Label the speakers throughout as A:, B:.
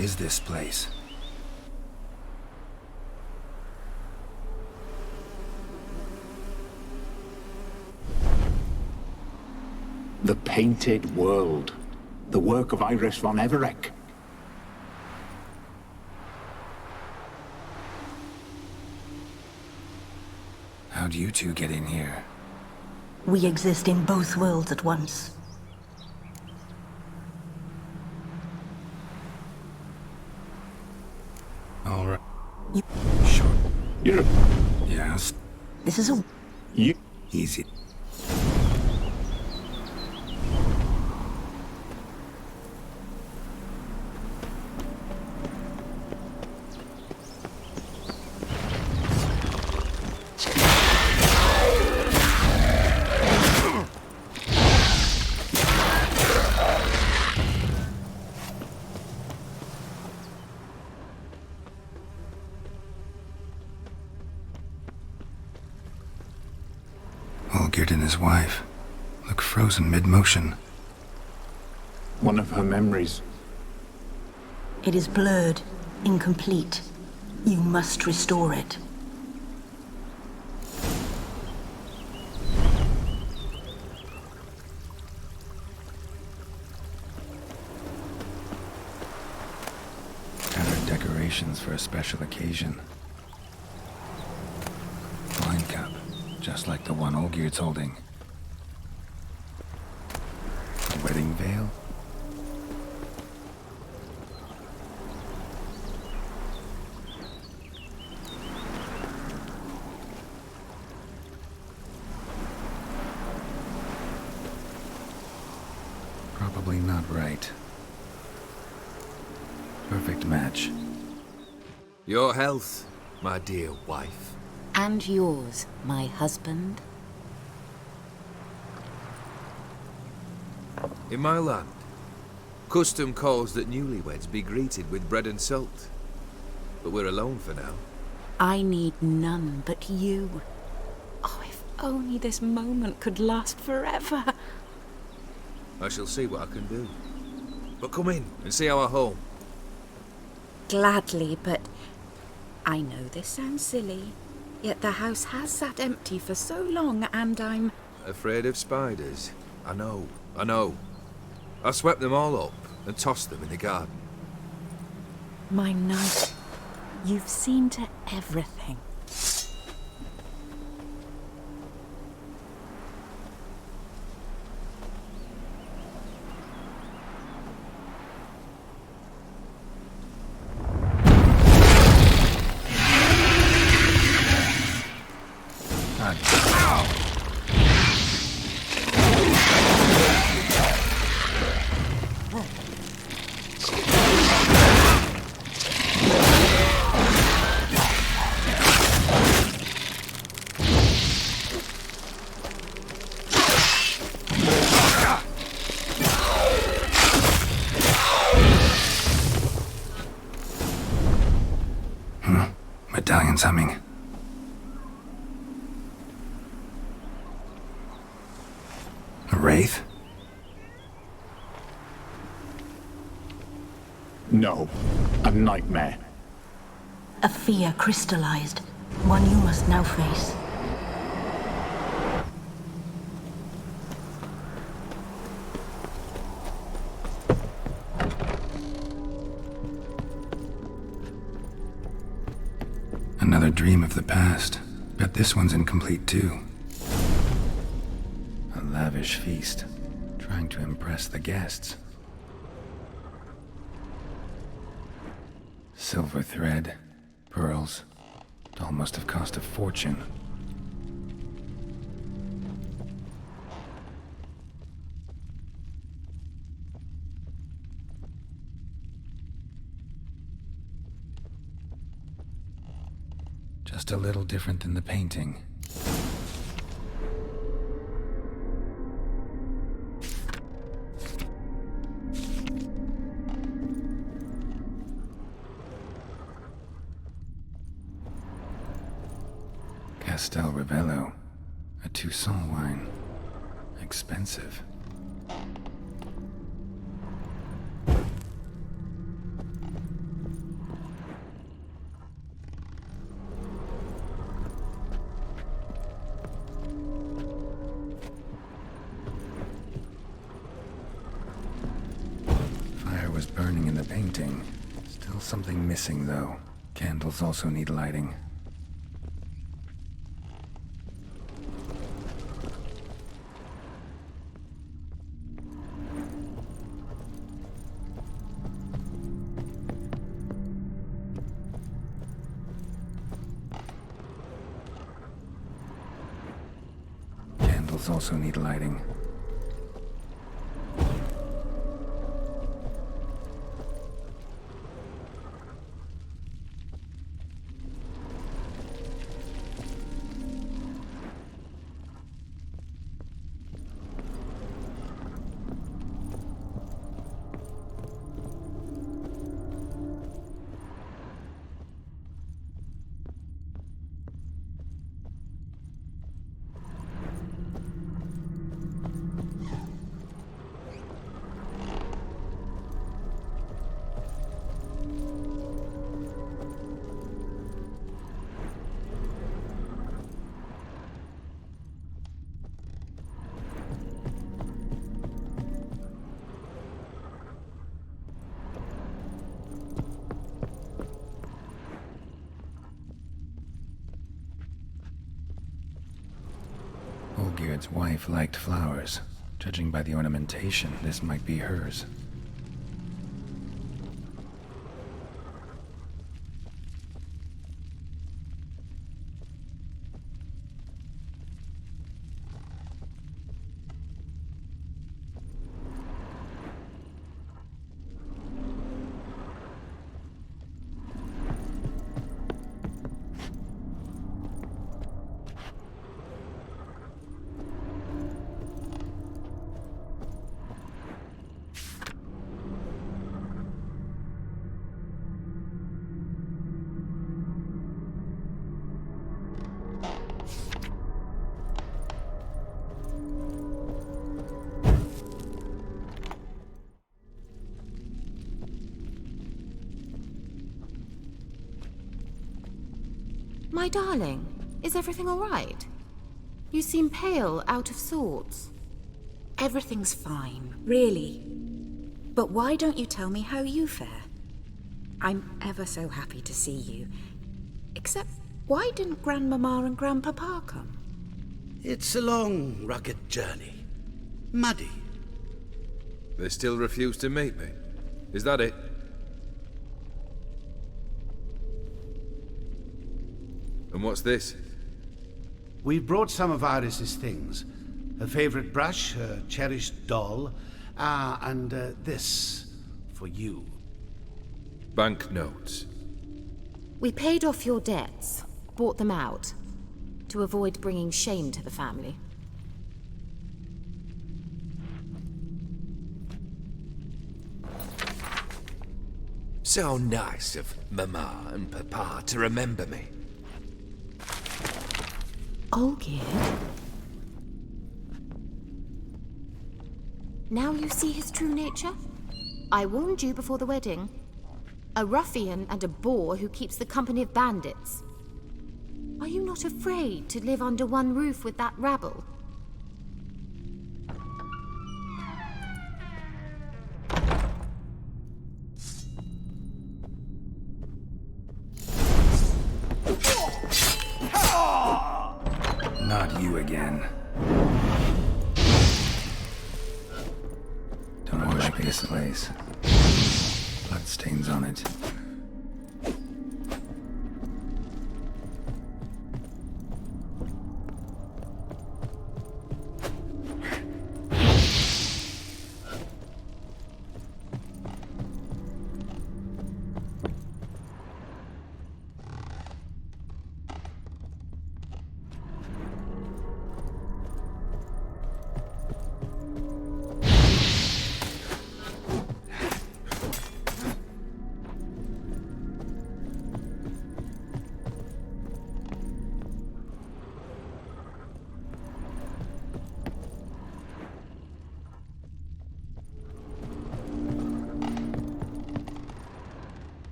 A: is this place?
B: The Painted World. The work of Iris von Everec.
A: How'd you two get in here?
C: We exist in both worlds at once.
A: All right.
C: You...
A: Sure.
B: You're...
A: Yes.
C: This is a...
B: You...
A: Easy. Olgierd and his wife look frozen mid-motion.
B: One of her memories.
C: It is blurred, incomplete. You must restore it.
A: Gathered decorations for a special occasion. Wine cup, just like the one Olgierd's holding. A wedding veil. Probably not right. Perfect match.
D: Your health, my dear wife.
E: And yours, my husband.
D: In my land, custom calls that newlyweds be greeted with bread and salt. But we're alone for now.
E: I need none but you. Oh, if only this moment could last forever.
D: I shall see what I can do. But come in and see our home.
E: Gladly, but I know this sounds silly, yet the house has sat empty for so long and I'm...
D: Afraid of spiders? I know. I swept them all up and tossed them in the garden.
E: My knight, you've seen to everything.
A: Medallion's humming. A wraith?
B: No. A nightmare.
C: A fear crystallized. One you must now face.
A: Another dream of the past. Bet this one's incomplete too. A lavish feast, trying to impress the guests. Silver thread, pearls. It all must have cost a fortune. Just a little different than the painting. Castel Ravello, a Toussaint wine. Expensive. was burning in the painting. Still something missing, though. Candles also need lighting. Candles also need lighting. Olgierd's wife liked flowers. Judging by the ornamentation, this might be hers.
F: My darling, is everything all right? You seem pale, out of sorts.
E: Everything's fine, really. But why don't you tell me how you fare? I'm ever so happy to see you. Except, why didn't Grandmama and Grandpapa come?
G: It's a long, rugged journey. Muddy.
D: They still refuse to meet me. Is that it? And what's this?
G: We've brought some of Iris's things. Her favorite brush, her cherished doll, and this for you.
D: Banknotes.
F: We paid off your debts, bought them out, to avoid bringing shame to the family.
H: So nice of Mama and Papa to remember me.
F: Olgierd? Now you see his true nature? I warned you before the wedding. A ruffian and a boor who keeps the company of bandits. Are you not afraid to live under one roof with that rabble?
A: Not you again. Don't like this place. Bloodstains on it.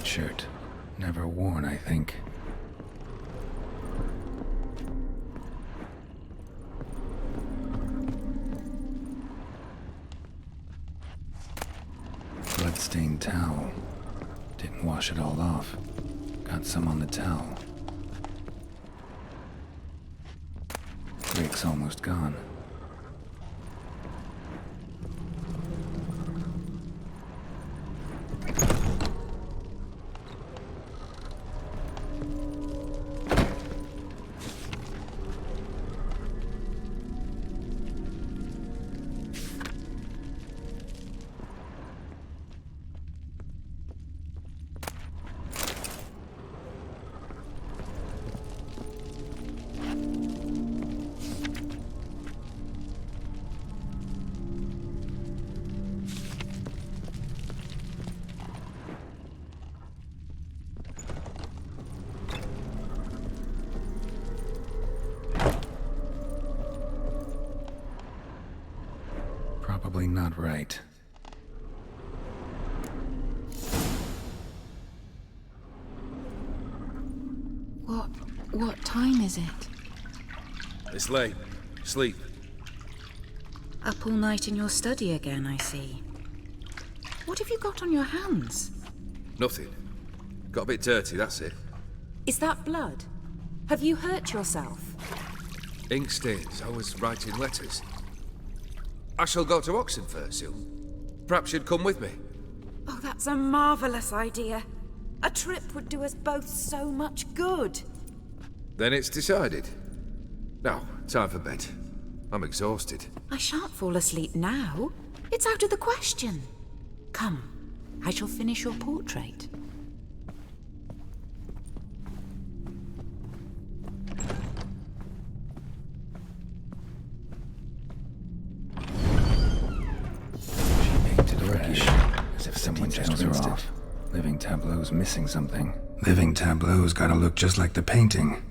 A: white shirt. Never worn, I think. Blood-stained towel. Didn't wash it all off. Got some on the towel. Rick's almost gone. Probably not right.
E: What time is it?
D: It's late. Sleep.
E: Up all night in your study again, I see. What have you got on your hands?
D: Nothing. Got a bit dirty, that's it.
E: Is that blood? Have you hurt yourself?
D: Ink stains. I was writing letters. I shall go to Oxenfurt soon. Perhaps you'd come with me.
E: Oh, that's a marvellous idea. A trip would do us both so much good.
D: Then it's decided. Now, time for bed. I'm exhausted.
E: I shan't fall asleep now. It's out of the question. Come, I shall finish your portrait.
A: As if someone just rinsed it. Living tableau's missing something. Living tableau's gotta look just like the painting.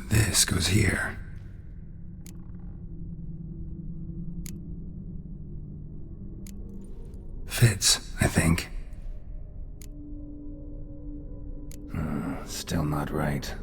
A: This goes here. Fits, I think. Still not right.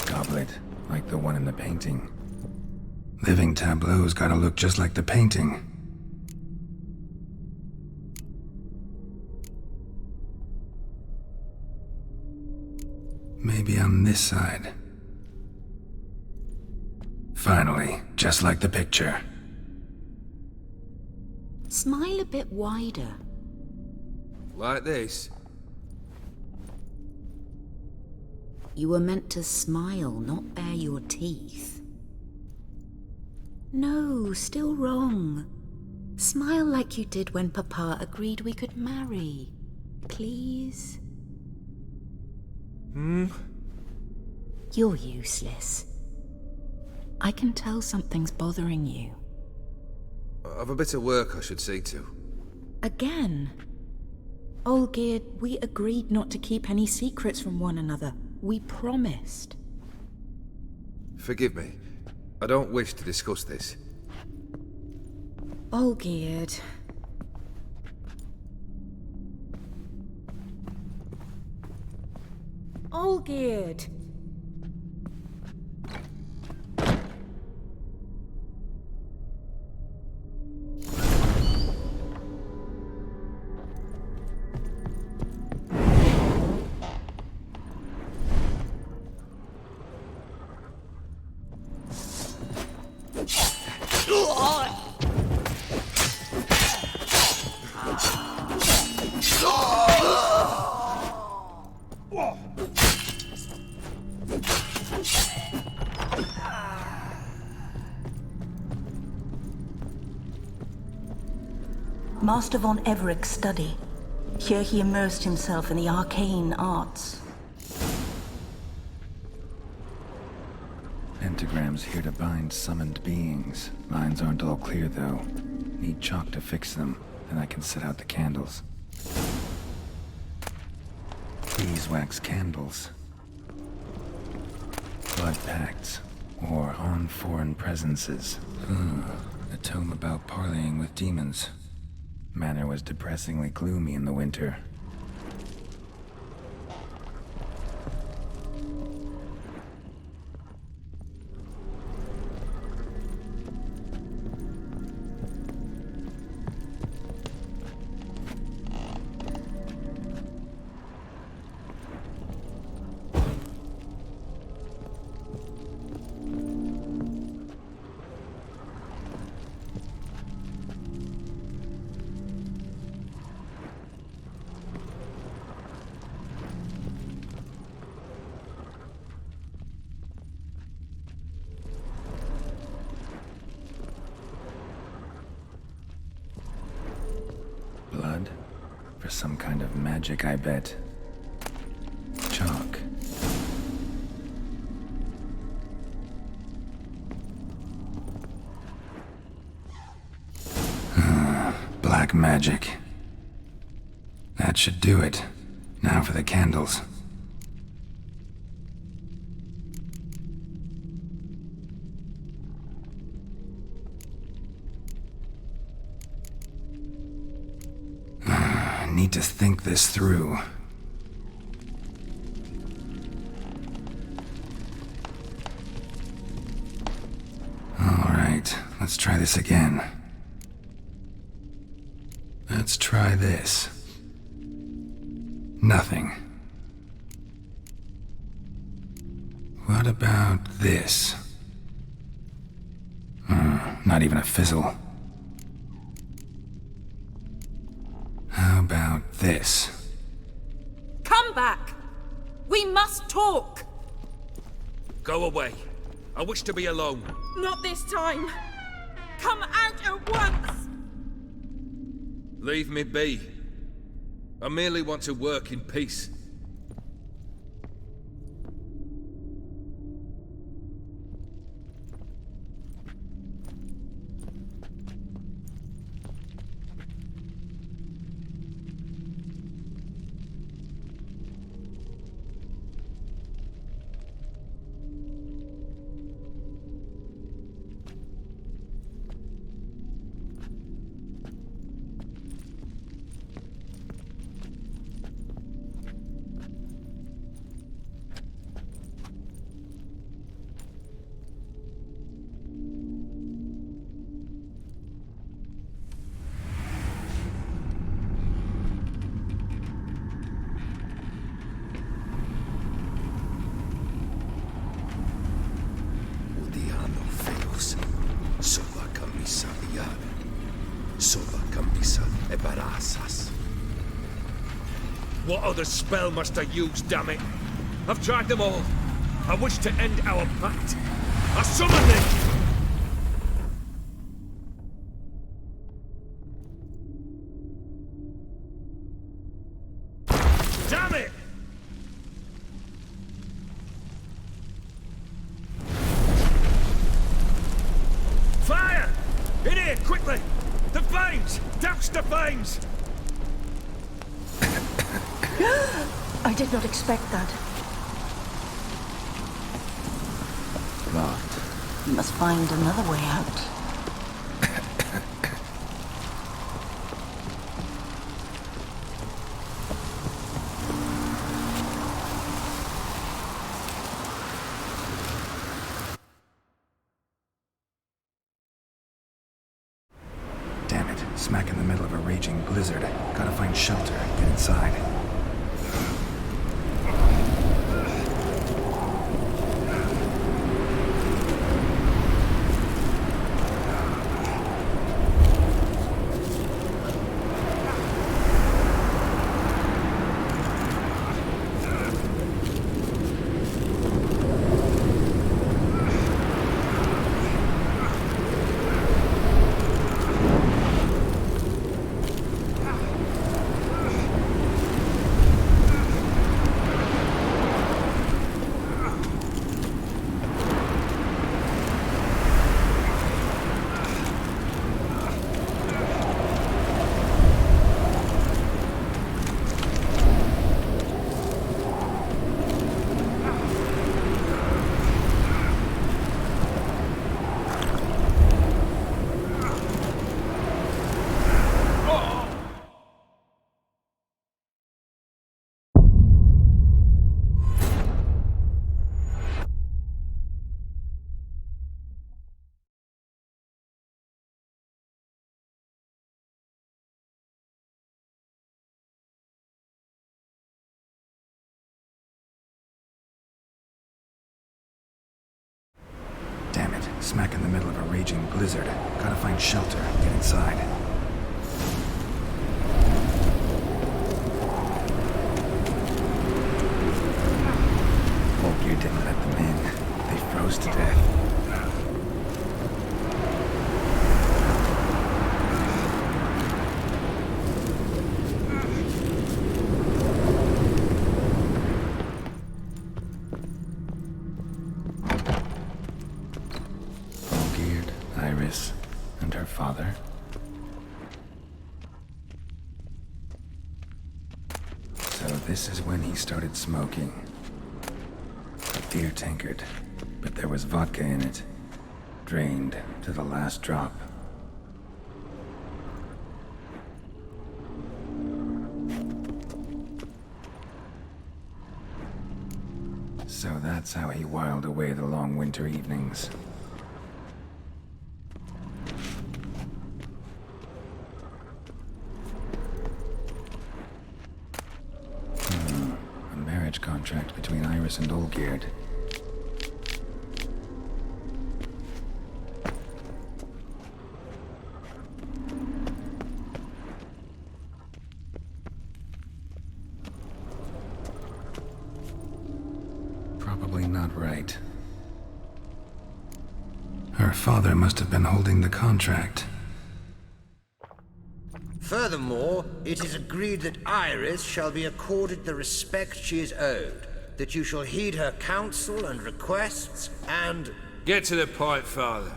A: Goblet, like the one in the painting. Living tableau's gotta look just like the painting. Maybe on this side. Finally, just like the picture.
E: Smile a bit wider.
D: Like this.
E: You were meant to smile, not bare your teeth. No, still wrong. Smile like you did when Papa agreed we could marry. Please?
D: Hmm?
E: You're useless. I can tell something's bothering you.
D: I've a bit of work I should see to.
E: Again? Olgierd, we agreed not to keep any secrets from one another. We promised.
D: Forgive me. I don't wish to discuss this.
E: Olgierd. Olgierd!
C: Master von Everett's study. Here he immersed himself in the arcane arts.
A: Pentagrams here to bind summoned beings. Lines aren't all clear, though. Need chalk to fix them, then I can set out the candles. Beeswax candles. Blood pacts. Or on foreign presences. A tome about parleying with demons. Manor was depressingly gloomy in the winter. Blood? For some kind of magic, I bet. Chalk. Black magic. That should do it. Now for the candles. Need to think this through. All right, let's try this again. Let's try this. Nothing. What about this? Not even a fizzle. How about this?
E: Come back! We must talk!
H: Go away. I wish to be alone.
E: Not this time! Come out at once!
D: Leave me be. I merely want to work in peace.
H: What other spell must I use, damn it? I've tried them all. I wish to end our pact. I summon thee! Damn it! veins!
C: I did not expect that.
A: Locked.
C: We must find another way out.
A: Damn it. Smack in the middle of a raging blizzard. Gotta find shelter. Get inside. Damn it. Smack in the middle of a raging blizzard. Gotta find shelter. Get inside. Volgear didn't let them in. They froze to death. Iris and her father. So this is when he started smoking. A beer tankard, but there was vodka in it. Drained to the last drop. So that's how he whiled away the long winter evenings. A marriage contract between Iris and Olgierd. Probably not right. Her father must have been holding the contract.
I: Furthermore, it is agreed that Iris shall be accorded the respect she is owed, that you shall heed her counsel and requests, and...
H: Get to the point, Father.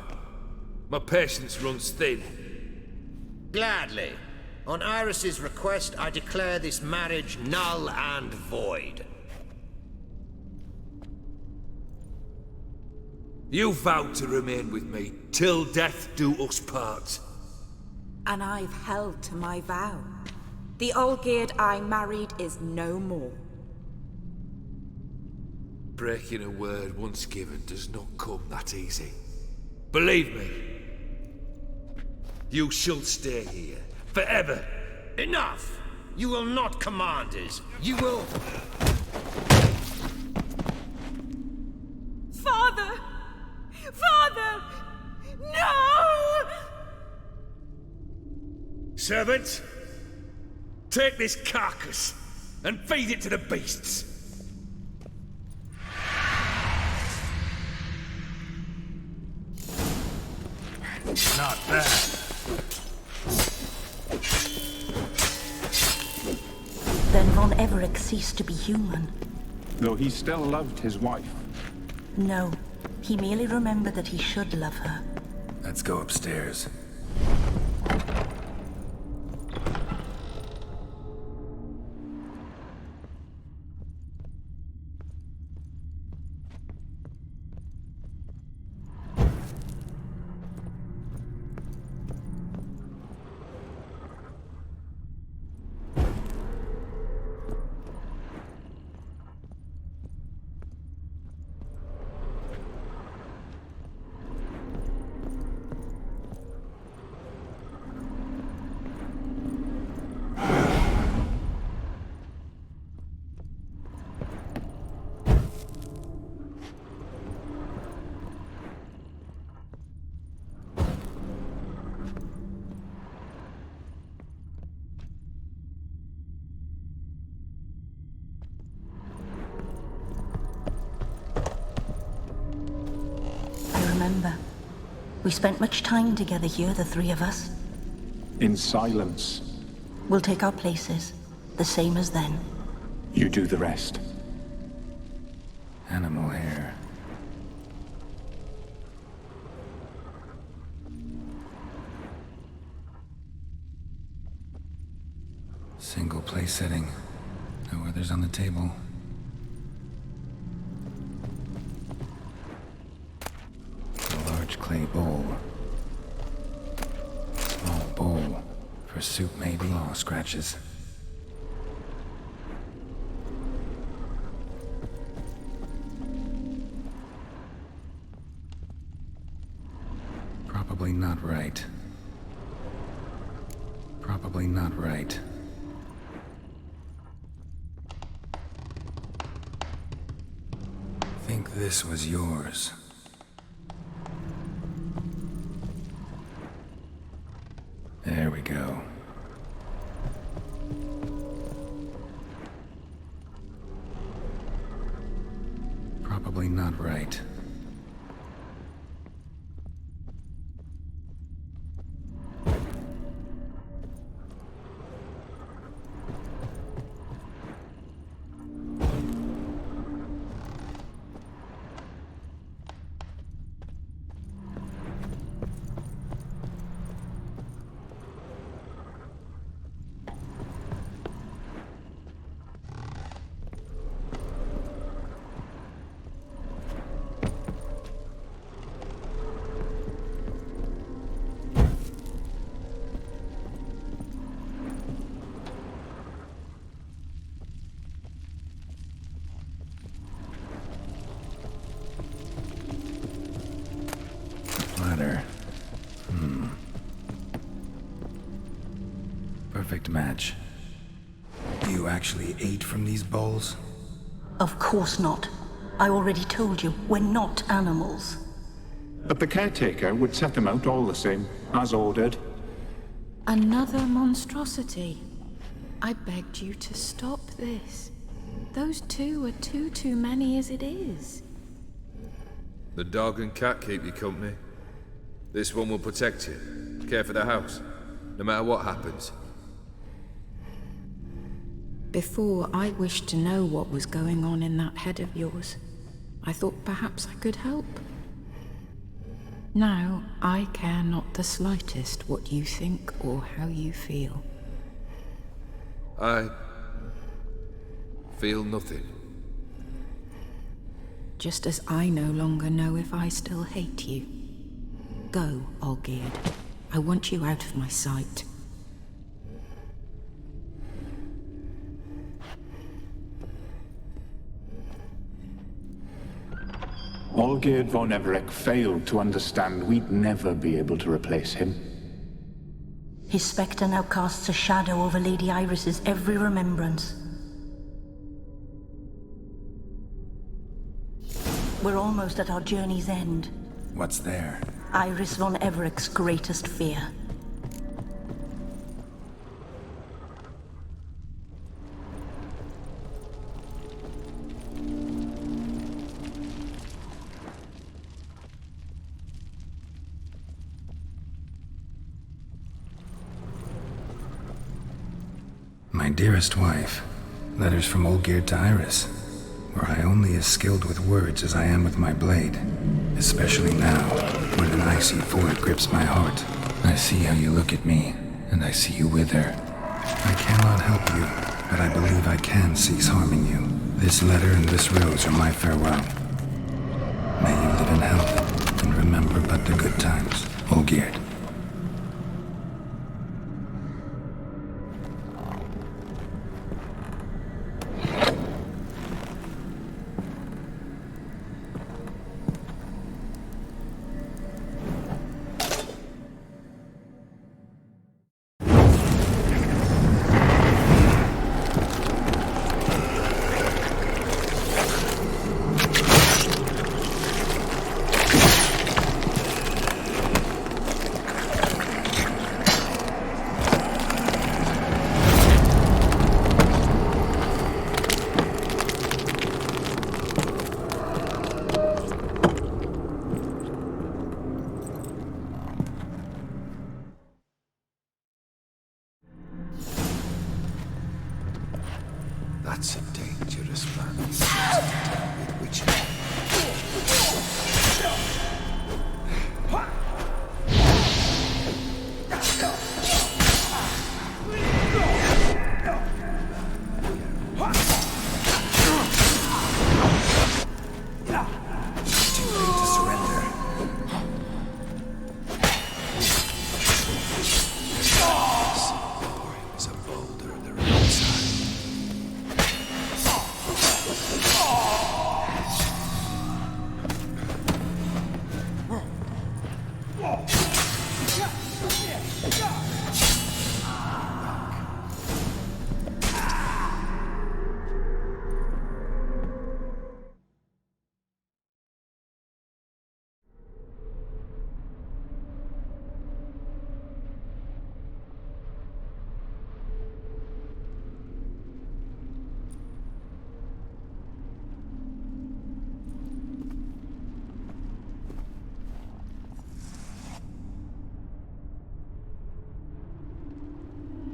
H: My patience runs thin.
I: Gladly. On Iris's request, I declare this marriage null and void.
H: You vowed to remain with me till death do us part.
E: And I've held to my vow. The Olgierd I married is no more.
H: Breaking a word once given does not come that easy. Believe me. You shall stay here, forever.
I: Enough! You will not command us. You will...
E: Father! Father! No!
H: Servant, take this carcass and feed it to the beasts. Not bad.
C: Then Von Everec ceased to be human.
B: Though he still loved his wife.
C: No, he merely remembered that he should love her.
A: Let's go upstairs.
C: remember. We spent much time together here, the three of us.
B: In silence.
C: We'll take our places, the same as then.
B: You do the rest.
A: Animal hair. Single place setting. No others on the table. A large clay bowl. Small bowl. For soup, maybe. Claw scratches. Probably not right. Probably not right. Think this was yours. There we go. Probably not right. Platter. Perfect match. You actually ate from these bowls?
C: Of course not. I already told you, we're not animals.
B: But the caretaker would set them out all the same, as ordered.
E: Another monstrosity. I begged you to stop this. Those two are too many as it is.
D: The dog and cat keep you company. This one will protect you, care for the house, no matter what happens.
E: Before, I wished to know what was going on in that head of yours. I thought perhaps I could help. Now, I care not the slightest what you think or how you feel.
D: I feel nothing.
E: Just as I no longer know if I still hate you. Go, Olgierd. I want you out of my sight.
B: Olgierd von Everec failed to understand we'd never be able to replace him.
C: His spectre now casts a shadow over Lady Iris's every remembrance. We're almost at our journey's end.
A: What's there?
C: Iris von Everec's greatest fear.
A: My dearest wife, letters from Olgierd to Iris. Were I only as skilled with words as I am with my blade, especially now, when an icy void grips my heart. I see how you look at me, and I see you wither. I cannot help you, but I believe I can cease harming you. This letter and this rose are my farewell. May you live in health, and remember but the good times, Olgierd. dangerous plan with which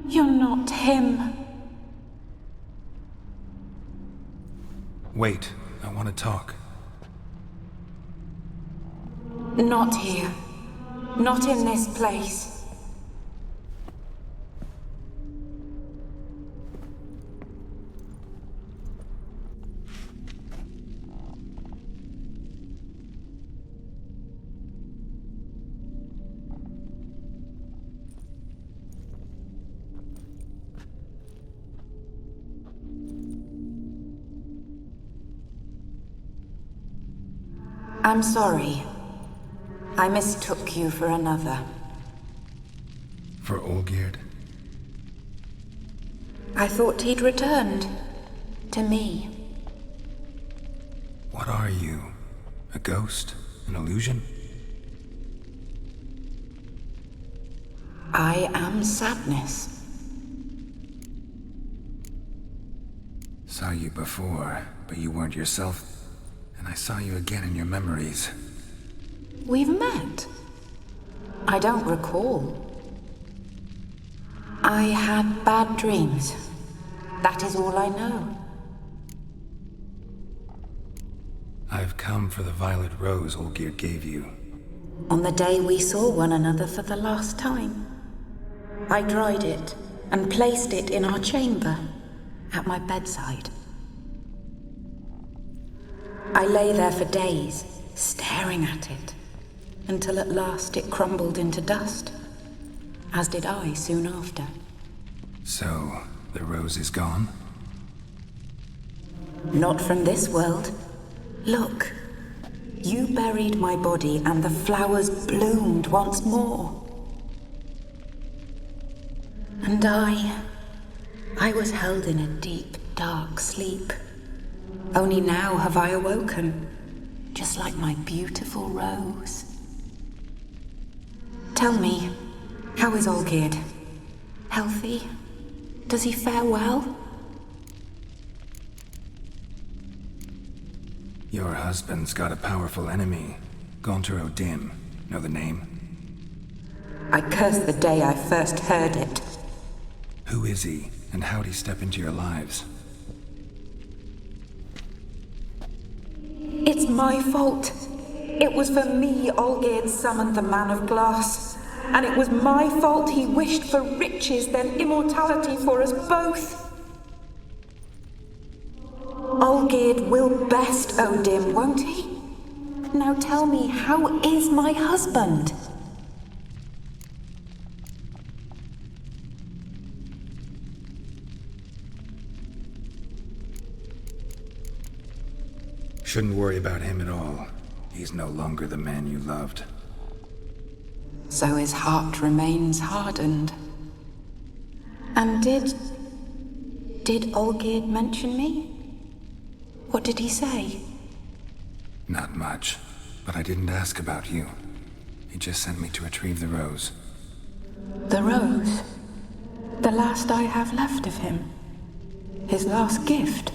C: You're not him.
A: Wait, I want to talk.
C: Not here. Not in this place. I'm sorry. I mistook you for another.
A: For Olgierd?
C: I thought he'd returned. To me.
A: What are you? A ghost? An illusion?
C: I am sadness.
A: Saw you before, but you weren't yourself. And I saw you again in your memories.
C: We've met. I don't recall. I had bad dreams. That is all I know.
A: I've come for the violet rose Olgierd gave you.
C: On the day we saw one another for the last time, I dried it and placed it in our chamber, at my bedside. I lay there for days, staring at it, until at last it crumbled into dust, as did I soon after.
A: So, the rose is gone?
C: Not from this world. Look, you buried my body and the flowers bloomed once more. And I was held in a deep, dark sleep. Only now have I awoken, just like my beautiful rose. Tell me, how is Olgierd? Healthy? Does he fare well?
A: Your husband's got a powerful enemy, TRrodC. Know the name?
C: I curse the day I first heard it.
A: Who is he, and how'd he step into your lives?
C: It's my fault. It was for me Olgierd summoned the Man of Glass. And it was my fault he wished for riches, then immortality for us both. Olgierd will best Odin, won't he? Now tell me, how is my husband?
A: Shouldn't worry about him at all. He's no longer the man you loved.
C: So his heart remains hardened. And did Olgierd mention me? What did he say?
A: Not much, but I didn't ask about you. He just sent me to retrieve the rose.
C: The rose? The last I have left of him? His last gift?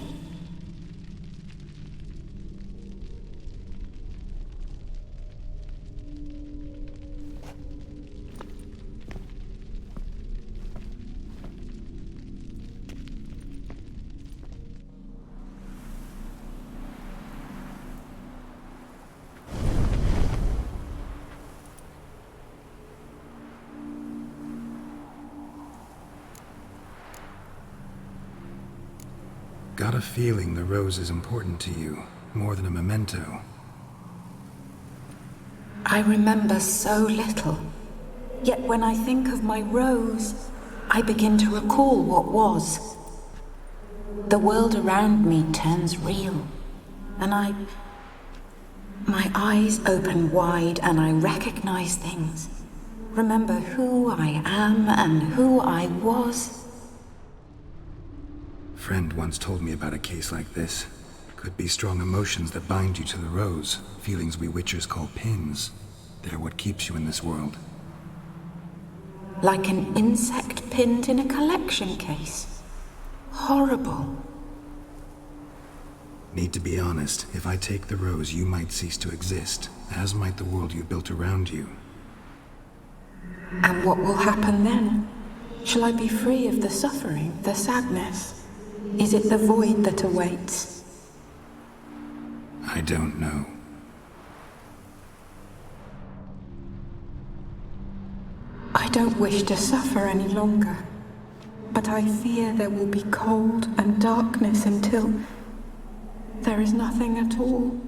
A: got a feeling the rose is important to you, more than a memento.
C: I remember so little. Yet when I think of my rose, I begin to recall what was. The world around me turns real, and my eyes open wide and I recognize things. Remember who I am and who I was.
A: Friend once told me about a case like this. Could be strong emotions that bind you to the rose, feelings we witchers call pins. They're what keeps you in this world.
C: Like an insect pinned in a collection case. Horrible.
A: Need to be honest, if I take the rose, you might cease to exist, as might the world you built around you.
C: And what will happen then? Shall I be free of the suffering, the sadness? Is it the void that awaits?
A: I don't know.
C: I don't wish to suffer any longer, but I fear there will be cold and darkness until there is nothing at all.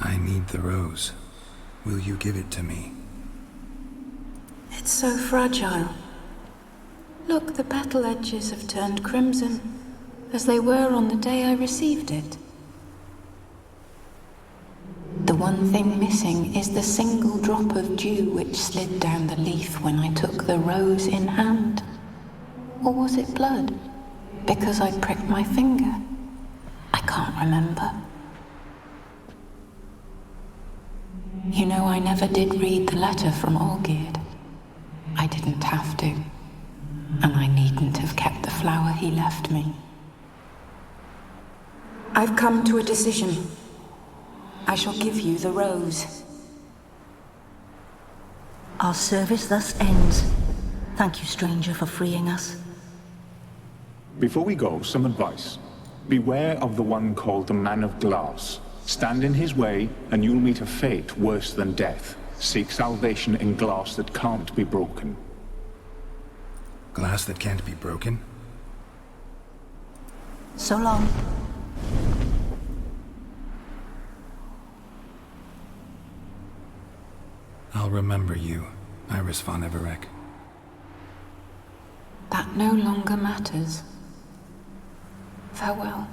A: I need the rose. Will you give it to me?
C: It's so fragile. Look, the petal edges have turned crimson, as they were on the day I received it. The one thing missing is the single drop of dew which slid down the leaf when I took the rose in hand. Or was it blood? Because I pricked my finger? I can't remember. You know, I never did read the letter from Olgierd. I didn't have to. And I needn't have kept the flower he left me. I've come to a decision. I shall give you the rose.
J: Our service thus ends. Thank you, stranger, for freeing us.
B: Before we go, some advice. Beware of the one called the Man of Glass. Stand in his way, and you'll meet a fate worse than death. Seek salvation in glass that can't be broken.
A: Glass that can't be broken?
J: So long.
A: I'll remember you, Iris von Everec.
C: That no longer matters. Farewell.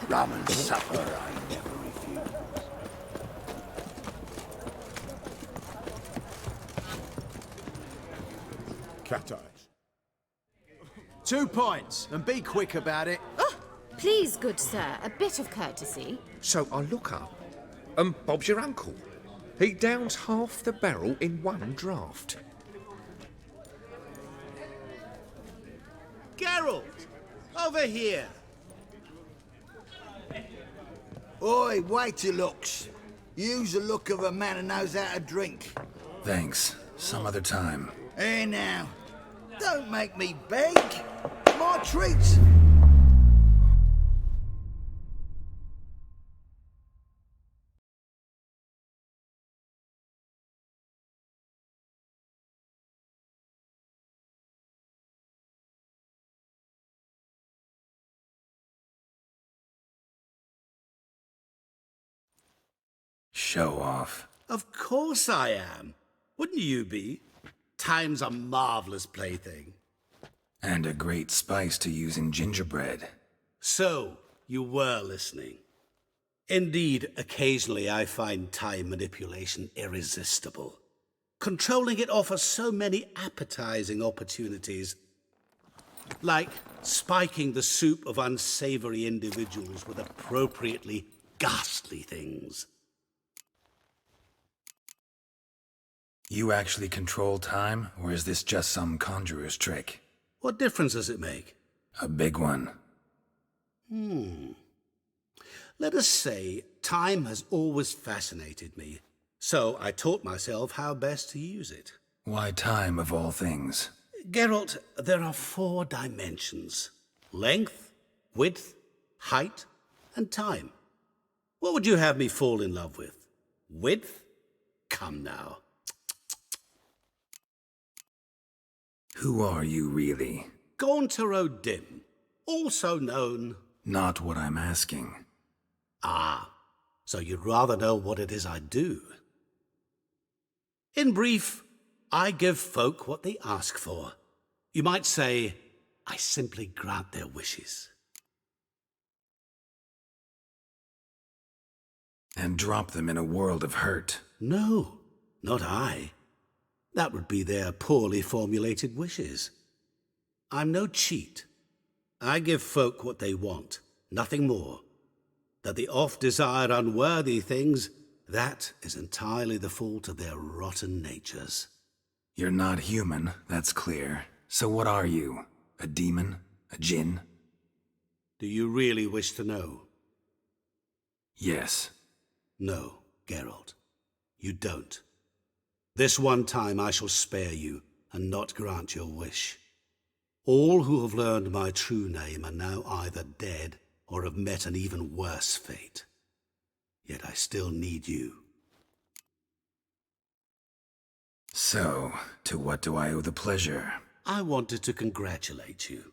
G: Rum and supper I never refuse.
K: Cat eyes. 2 pints, and be quick about it.
F: Oh, please, good sir, a bit of courtesy.
H: So I look up, and Bob's your uncle. He downs half the barrel in one draught.
G: Geralt! Over here!
L: Oi, wait your looks. Use the look of a man who knows how to drink.
A: Thanks. Some other time.
L: Here now. Don't make me beg. My treats.
A: Show off.
G: Of course I am. Wouldn't you be? Time's a marvelous plaything.
A: And a great spice to use in gingerbread.
G: So, you were listening. Indeed, occasionally I find time manipulation irresistible. Controlling it offers so many appetizing opportunities. Like spiking the soup of unsavory individuals with appropriately ghastly things.
A: You actually control time, or is this just some conjurer's trick?
G: What difference does it make?
A: A big one.
G: Let us say time has always fascinated me, so I taught myself how best to use it.
A: Why time, of all things?
G: Geralt, there are 4 dimensions. Length, width, height, and time. What would you have me fall in love with? Width? Come now.
A: Who are you, really?
G: TRrodC, also known...
A: Not what I'm asking.
G: Ah, so you'd rather know what it is I do. In brief, I give folk what they ask for. You might say, I simply grant their wishes.
A: And drop them in a world of hurt.
G: No, not I. That would be their poorly formulated wishes. I'm no cheat. I give folk what they want, nothing more. That they oft desire unworthy things, that is entirely the fault of their rotten natures.
A: You're not human, that's clear. So what are you? A demon? A djinn?
G: Do you really wish to know?
A: Yes.
G: No, Geralt. You don't. This one time I shall spare you and not grant your wish. All who have learned my true name are now either dead or have met an even worse fate. Yet I still need you.
A: So, to what do I owe the pleasure?
G: I wanted to congratulate you.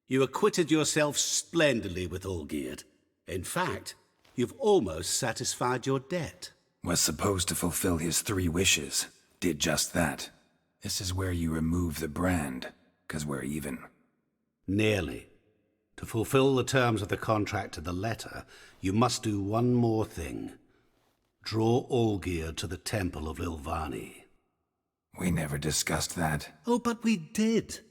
G: You acquitted yourself splendidly with Olgierd. In fact, you've almost satisfied your debt.
A: Was supposed to fulfill his 3 wishes. Did just that. This is where you remove the brand, 'cause we're even.
G: Nearly. To fulfill the terms of the contract to the letter, you must do one more thing. Draw Olgierd to the Temple of Lilvani.
A: We never discussed that.
G: Oh, but we did.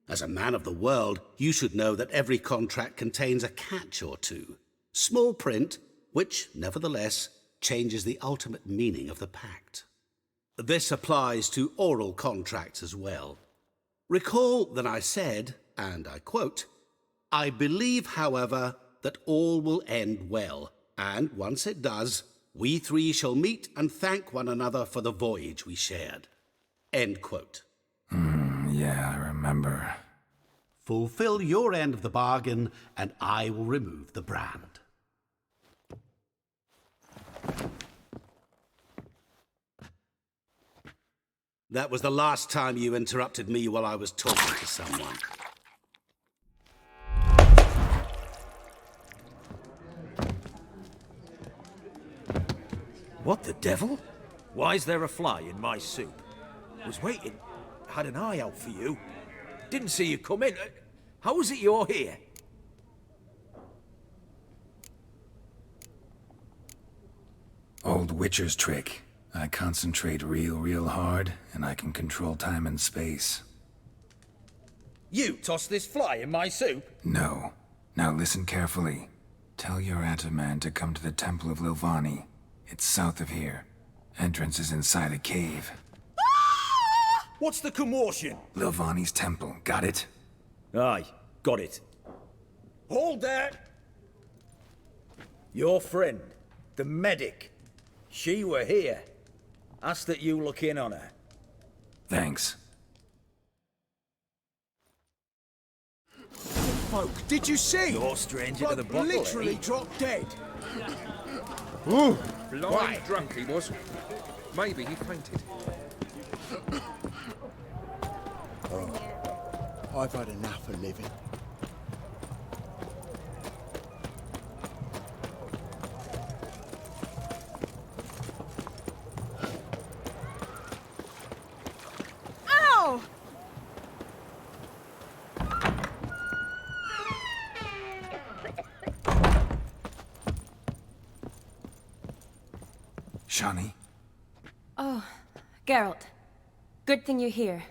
G: As a man of the world, you should know that every contract contains a catch or two. Small print, which, nevertheless, changes the ultimate meaning of the pact. This applies to oral contracts as well. Recall that I said, and I quote, I believe, however, that all will end well, and once it does, we 3 shall meet and thank one another for the voyage we shared. End quote.
A: Yeah, I remember.
G: Fulfill your end of the bargain, and I will remove the brand. That was the last time you interrupted me while I was talking to someone.
M: What the devil? Why is there a fly in my soup? Was waiting. Had an eye out for you. Didn't see you come in. How is it you're here?
A: Old Witcher's trick. I concentrate real hard, and I can control time and space.
M: You tossed this fly in my soup?
A: No. Now listen carefully. Tell your Ataman to come to the Temple of Lilvani. It's south of here. Entrance is inside a cave.
M: What's the commotion?
A: Lilvani's temple, got it?
M: Aye, got it. Hold that! Your friend, the medic, she were here. Ask that you look in on her.
A: Thanks.
K: Folk, did you see?
M: You're stranger to the bottle,
K: literally
M: eh?
K: dropped dead.
D: Ooh, blind drunk he was. Maybe he fainted.
K: I've had enough of living.
N: Ow!
A: Shani?
O: Oh, Geralt. Good thing you're here.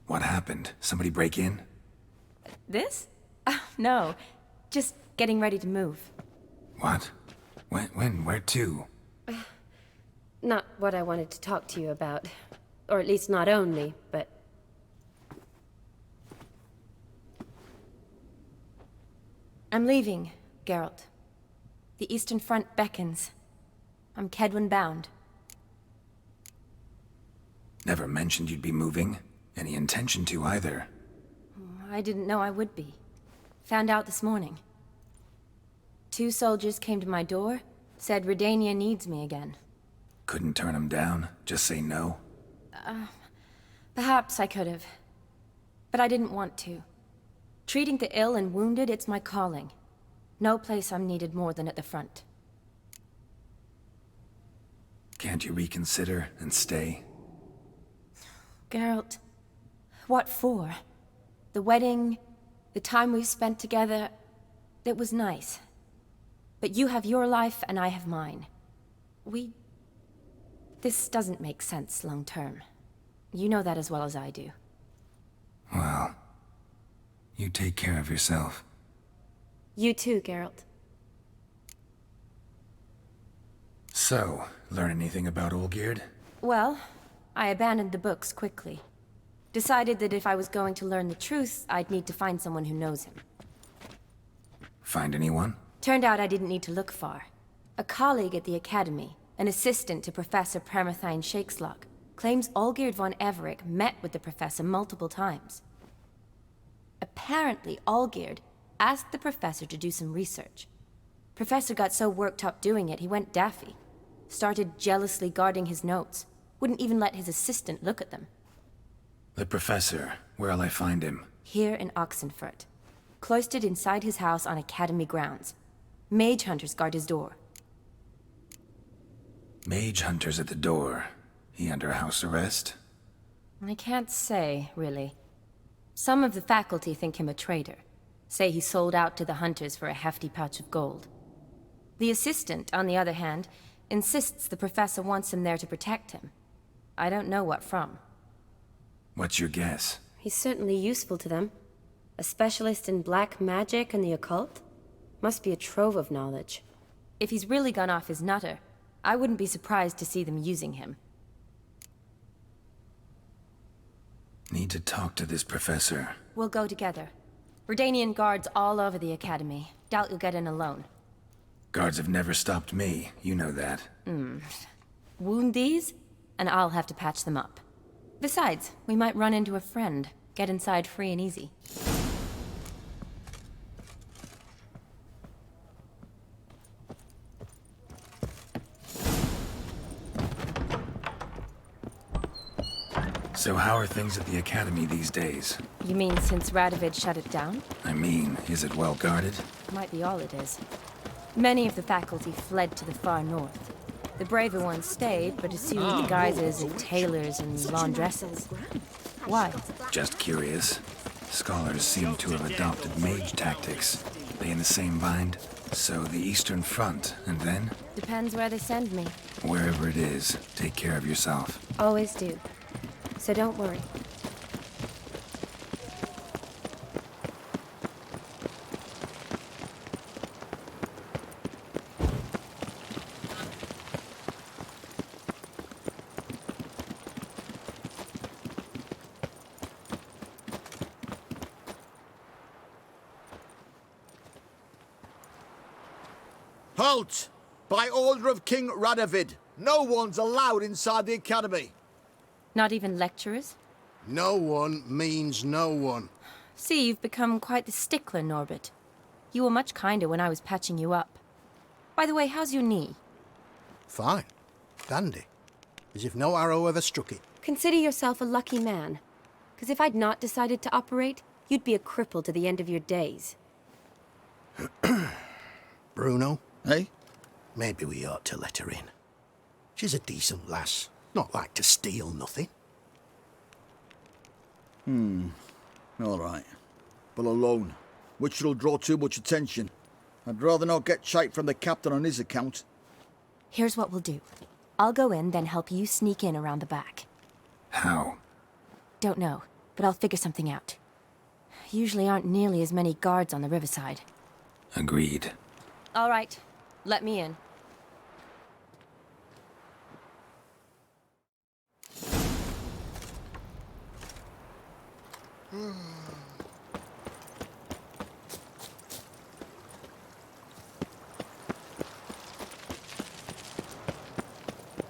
A: What happened? Somebody break in?
O: This? No. Just getting ready to move.
A: What? When? Where to?
O: Not what I wanted to talk to you about. Or at least not only, but... I'm leaving, Geralt. The Eastern Front beckons. I'm Kedwin bound.
A: Never mentioned you'd be moving. Any intention to either.
O: I didn't know I would be. Found out this morning. 2 soldiers came to my door, said Redania needs me again.
A: Couldn't turn them down? Just say no?
O: Perhaps I could have. But I didn't want to. Treating the ill and wounded, it's my calling. No place I'm needed more than at the front.
A: Can't you reconsider and stay?
O: Geralt, what for? The wedding, the time we've spent together, it was nice. But you have your life and I have mine. This doesn't make sense long term. You know that as well as I do.
A: Well, you take care of yourself.
O: You too, Geralt.
A: So, learn anything about Olgierd?
O: Well, I abandoned the books quickly. Decided that if I was going to learn the truth, I'd need to find someone who knows him.
A: Find anyone?
O: Turned out I didn't need to look far. A colleague at the Academy, an assistant to Professor Permathine Shakeslog, claims Olgierd von Everec met with the professor multiple times. Apparently, Olgierd asked the professor to do some research. Professor got so worked up doing it, he went daffy. Started jealously guarding his notes. Wouldn't even let his assistant look at them.
A: The professor. Where'll I find him?
O: Here in Oxenfurt. Cloistered inside his house on Academy grounds. Mage hunters guard his door.
A: Mage hunters at the door. He under house arrest?
O: I can't say, really. Some of the faculty think him a traitor. Say he sold out to the hunters for a hefty pouch of gold. The assistant, on the other hand, insists the professor wants him there to protect him. I don't know what from.
A: What's your guess?
O: He's certainly useful to them. A specialist in black magic and the occult? Must be a trove of knowledge. If he's really gone off his nutter, I wouldn't be surprised to see them using him.
A: Need to talk to this professor.
O: We'll go together. Redanian guards all over the Academy. Doubt you'll get in alone.
A: Guards have never stopped me, you know that.
O: Wound these, and I'll have to patch them up. Besides, we might run into a friend. Get inside free and easy.
A: So how are things at the Academy these days?
O: You mean since Radovid shut it down?
A: I mean, is it well guarded?
O: Might be all it is. Many of the faculty fled to the far north. The braver ones stayed, but assumed the guises of tailors and laundresses. Why?
A: Just curious. Scholars seem to have adopted mage tactics. They in the same bind? So the Eastern Front, and then?
O: Depends where they send me.
A: Wherever it is, take care of yourself.
O: Always do. So don't worry.
K: Halt! By order of King Radovid, no one's allowed inside the academy.
O: Not even lecturers?
L: No one means no one.
O: See, you've become quite the stickler, Norbert. You were much kinder when I was patching you up. By the way, how's your knee?
L: Fine. Dandy. As if no arrow ever struck it.
O: Consider yourself a lucky man. Because if I'd not decided to operate, you'd be a cripple to the end of your days.
L: Bruno? Eh? Maybe we ought to let her in. She's a decent lass. Not like to steal nothing.
K: All right. But alone, which will draw too much attention. I'd rather not get shite from the captain on his account.
O: Here's what we'll do. I'll go in, then help you sneak in around the back.
A: How?
O: Don't know, but I'll figure something out. Usually aren't nearly as many guards on the riverside.
A: Agreed.
O: All right. Let me in.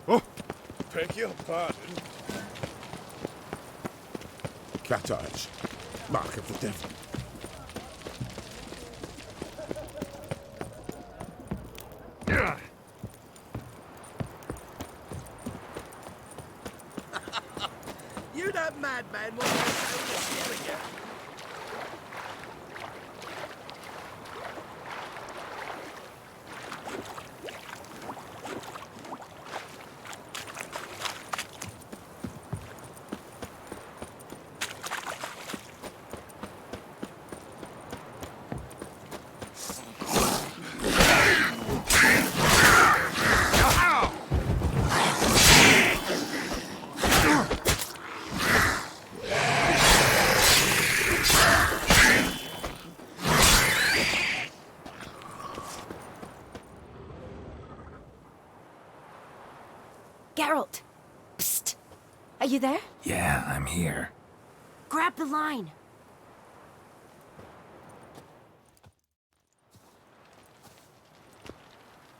P: Oh, beg your pardon. Cat eyes. Mark of the devil.
I: You that madman wants to kill you.
O: Geralt! Psst! Are you there?
A: Yeah, I'm here.
O: Grab the line!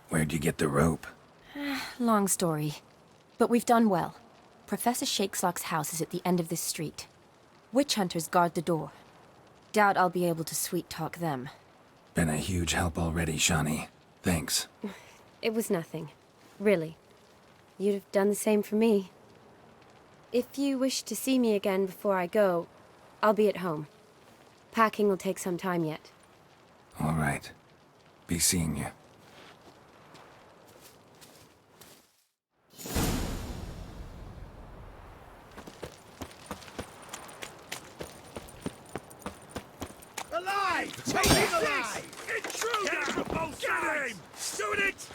A: Where'd you get the rope?
O: Long story. But we've done well. Professor Shakesock's house is at the end of this street. Witch hunters guard the door. Doubt I'll be able to sweet-talk them.
A: Been a huge help already, Shani. Thanks.
O: It was nothing. Really. You'd have done the same for me. If you wish to see me again before I go, I'll be at home. Packing will take some time yet.
A: All right. Be seeing you.
I: Alive! Take him alive!
H: Intruder! Get him! Shoot it!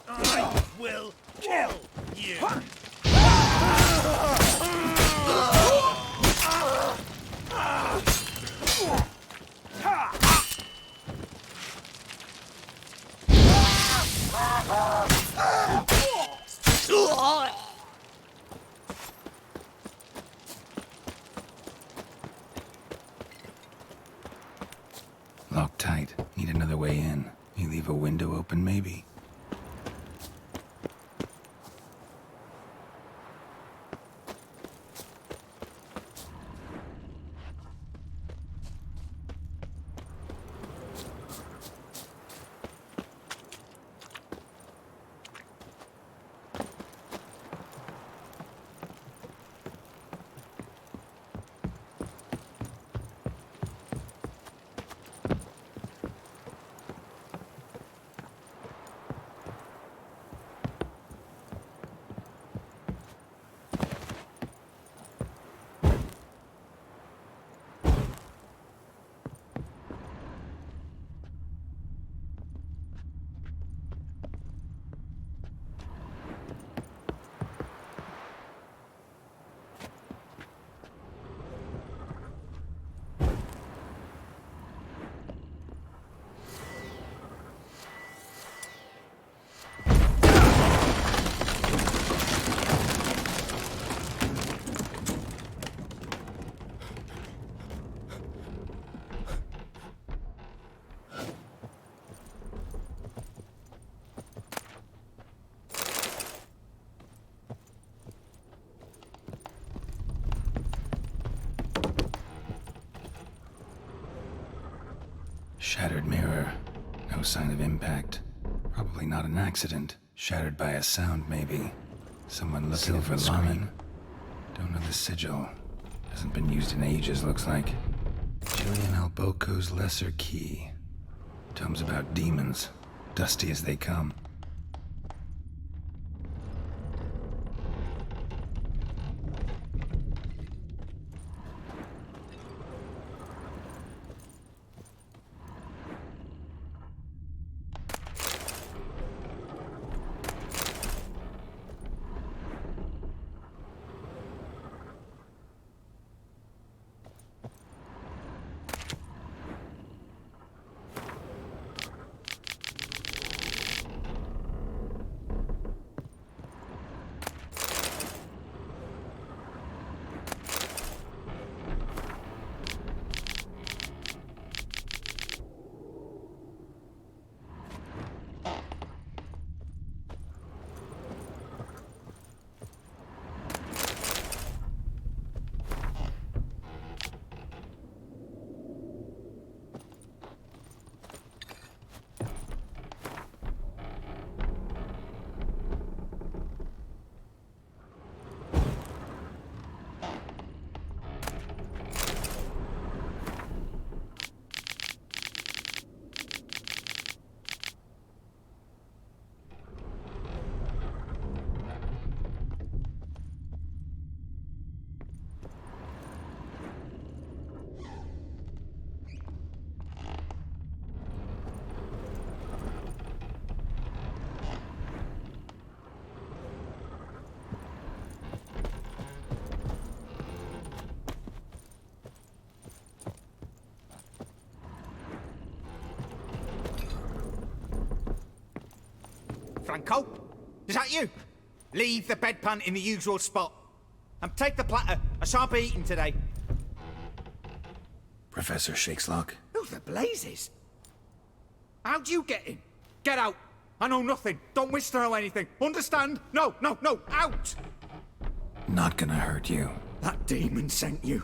I: I will kill you!
A: Locked tight. Need another way in. You leave a window open, maybe? Shattered mirror. No sign of impact. Probably not an accident. Shattered by a sound, maybe. Someone looking for Lamin. Don't know the sigil. Hasn't been used in ages, looks like. Julian Alboco's lesser key. Tomes about demons. Dusty as they come.
Q: Franco? Is that you? Leave the bedpan in the usual spot. And take the platter. I shan't be eating today.
A: Professor Shakeslock?
Q: Who the blazes? How'd you get in? Get out. I know nothing. Don't wish to know anything. Understand? No, no, no. Out!
A: Not gonna hurt you.
Q: That demon sent you.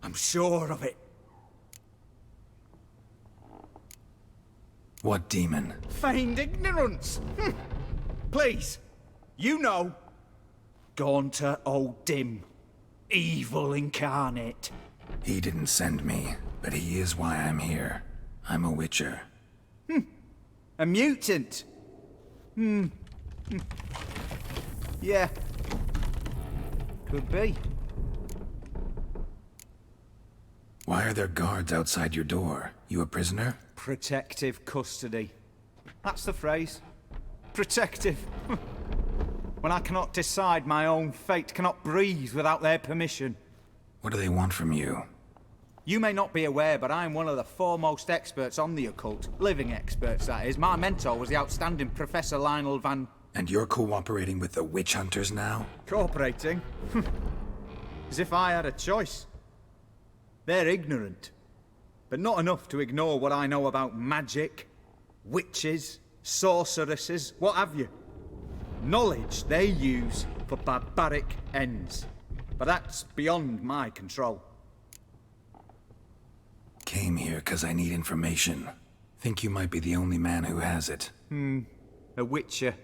Q: I'm sure of it.
A: What demon?
Q: Feigned ignorance. Please. You know. Gaunter O'Dim. Evil incarnate.
A: He didn't send me, but he is why I'm here. I'm a witcher.
Q: A mutant. Yeah. Could be.
A: Why are there guards outside your door? You a prisoner?
Q: Protective custody. That's the phrase. Protective. When I cannot decide my own fate, cannot breathe without their permission.
A: What do they want from you?
Q: You may not be aware, but I'm one of the foremost experts on the occult. Living experts, that is. My mentor was the outstanding Professor Lionel Van...
A: And you're cooperating with the witch hunters now?
Q: Cooperating? As if I had a choice. They're ignorant. But not enough to ignore what I know about magic, witches, sorceresses, what have you. Knowledge they use for barbaric ends. But that's beyond my control.
A: Came here because I need information. Think you might be the only man who has it.
Q: A witcher.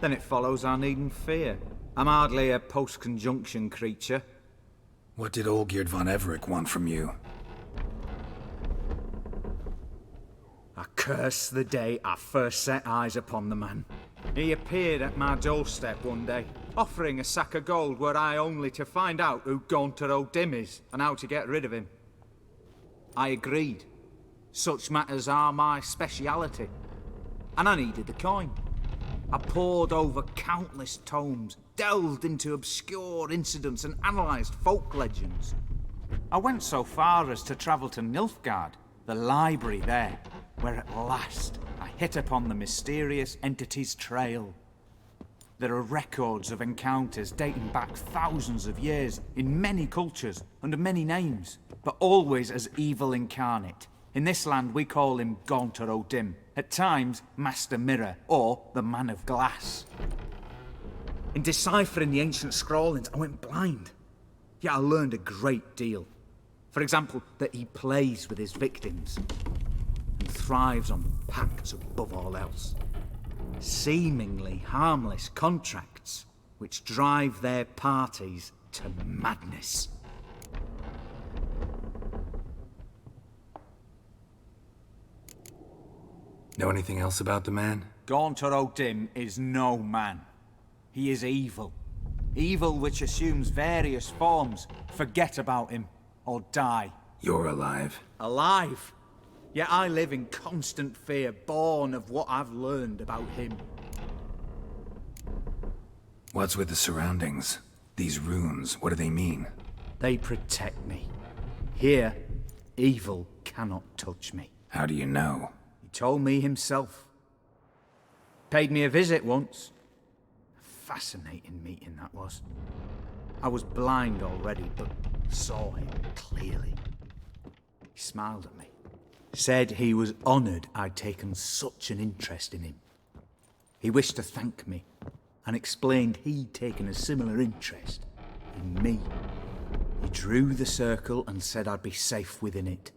Q: Then it follows I needn't fear. I'm hardly a post-conjunction creature.
A: What did Olgierd von Everec want from you?
Q: I curse the day I first set eyes upon the man. He appeared at my doorstep one day, offering a sack of gold were I only to find out who Gaunter O'Dim is and how to get rid of him. I agreed. Such matters are my speciality. And I needed the coin. I pored over countless tomes, delved into obscure incidents and analysed folk legends. I went so far as to travel to Nilfgaard, the library there, where at last I hit upon the mysterious entity's trail. There are records of encounters dating back thousands of years in many cultures under many names, but always as evil incarnate. In this land we call him Gaunter O'Dim, at times Master Mirror or the Man of Glass. In deciphering the ancient scrawlings I went blind, yet I learned a great deal. For example, that he plays with his victims. And thrives on pacts above all else. Seemingly harmless contracts which drive their parties to madness.
A: Know anything else about the man?
Q: Gaunter O'Dim is no man. He is evil. Evil which assumes various forms. Forget about him, or die.
A: You're alive.
Q: Alive? Yet I live in constant fear, born of what I've learned about him.
A: What's with the surroundings? These runes, what do they mean?
Q: They protect me. Here, evil cannot touch me.
A: How do you know?
Q: He told me himself. Paid me a visit once. A fascinating meeting that was. I was blind already, but saw him clearly. He smiled at me. Said he was honoured I'd taken such an interest in him. He wished to thank me, and explained he'd taken a similar interest in me. He drew the circle and said I'd be safe within it.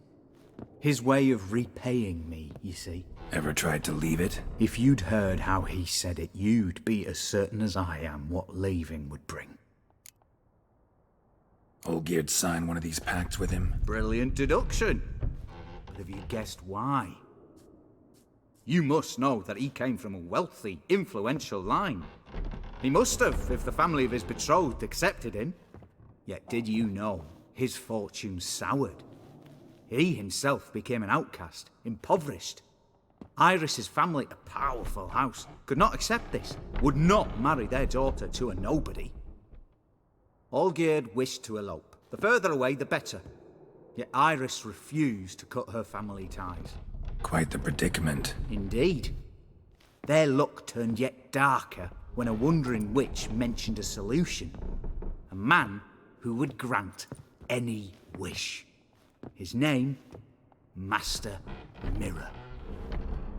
Q: His way of repaying me, you see.
A: Ever tried to leave it?
Q: If you'd heard how he said it, you'd be as certain as I am what leaving would bring.
A: Olgierd signed one of these pacts with him?
Q: Brilliant deduction. But have you guessed why? You must know that he came from a wealthy, influential line. He must have, if the family of his betrothed accepted him. Yet did you know his fortune soured? He himself became an outcast, impoverished. Iris's family, a powerful house, could not accept this, would not marry their daughter to a nobody. Olgierd wished to elope. The further away, the better. Yet Iris refused to cut her family ties.
A: Quite the predicament.
Q: Indeed. Their luck turned yet darker when a wandering witch mentioned a solution. A man who would grant any wish. His name, Master Mirror.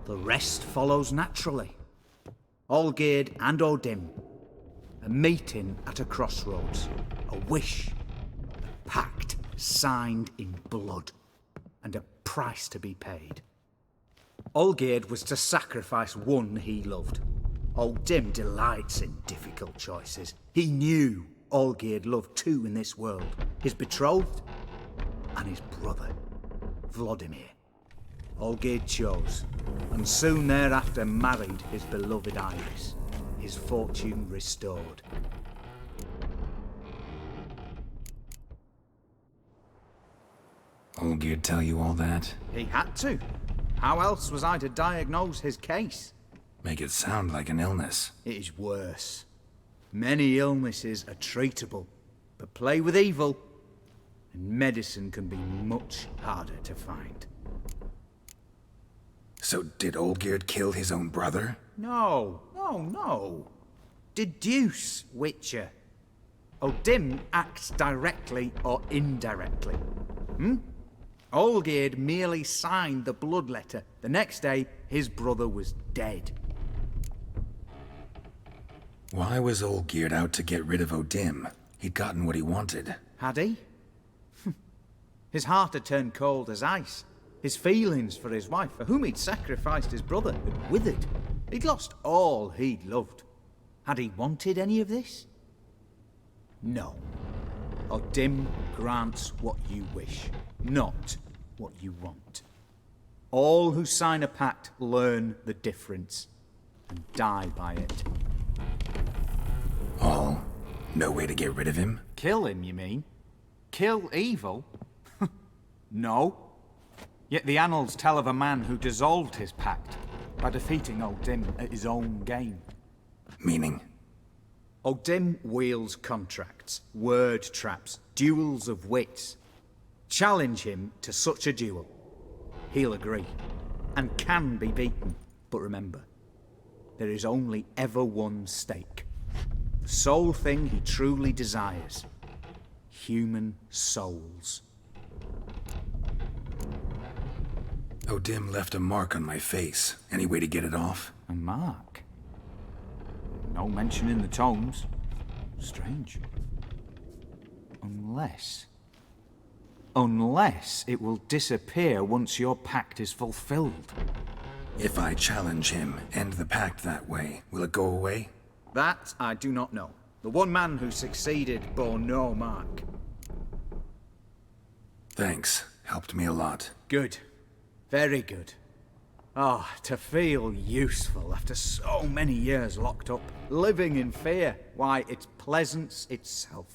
Q: The rest follows naturally. Olgierd and O'Dim. A meeting at a crossroads. A wish. A pact signed in blood. And a price to be paid. Olgierd was to sacrifice one he loved. O'Dim delights in difficult choices. He knew Olgierd loved two in this world. His betrothed and his brother, Vladimir. Olgierd chose, and soon thereafter married his beloved Iris, his fortune restored.
A: Olgierd tell you all that?
Q: He had to. How else was I to diagnose his case?
A: Make it sound like an illness.
Q: It is worse. Many illnesses are treatable, but play with evil, and medicine can be much harder to find.
A: So did Olgierd kill his own brother?
Q: No. Deduce, Witcher. O'Dim acts directly or indirectly. Olgierd merely signed the blood letter. The next day, his brother was dead.
A: Why was Olgierd out to get rid of O'Dim? He'd gotten what he wanted.
Q: Had he? His heart had turned cold as ice. His feelings for his wife, for whom he'd sacrificed his brother, had withered. He'd lost all he'd loved. Had he wanted any of this? No. O'Dim grants what you wish, not what you want. All who sign a pact learn the difference and die by it.
A: All? No way to get rid of him?
Q: Kill him, you mean? Kill evil? No. Yet the annals tell of a man who dissolved his pact by defeating O'Dim at his own game.
A: Meaning?
Q: O'Dim wields contracts, word traps, duels of wits. Challenge him to such a duel. He'll agree, and can be beaten. But remember, there is only ever one stake. The sole thing he truly desires. Human souls.
A: O'Dim left a mark on my face. Any way to get it off?
Q: A mark? No mention in the tomes. Strange. Unless... Unless it will disappear once your pact is fulfilled.
A: If I challenge him, end the pact that way, will it go away?
Q: That I do not know. The one man who succeeded bore no mark.
A: Thanks. Helped me a lot.
Q: Good. Very good. Ah, to feel useful after so many years locked up, living in fear. Why, it's pleasance itself.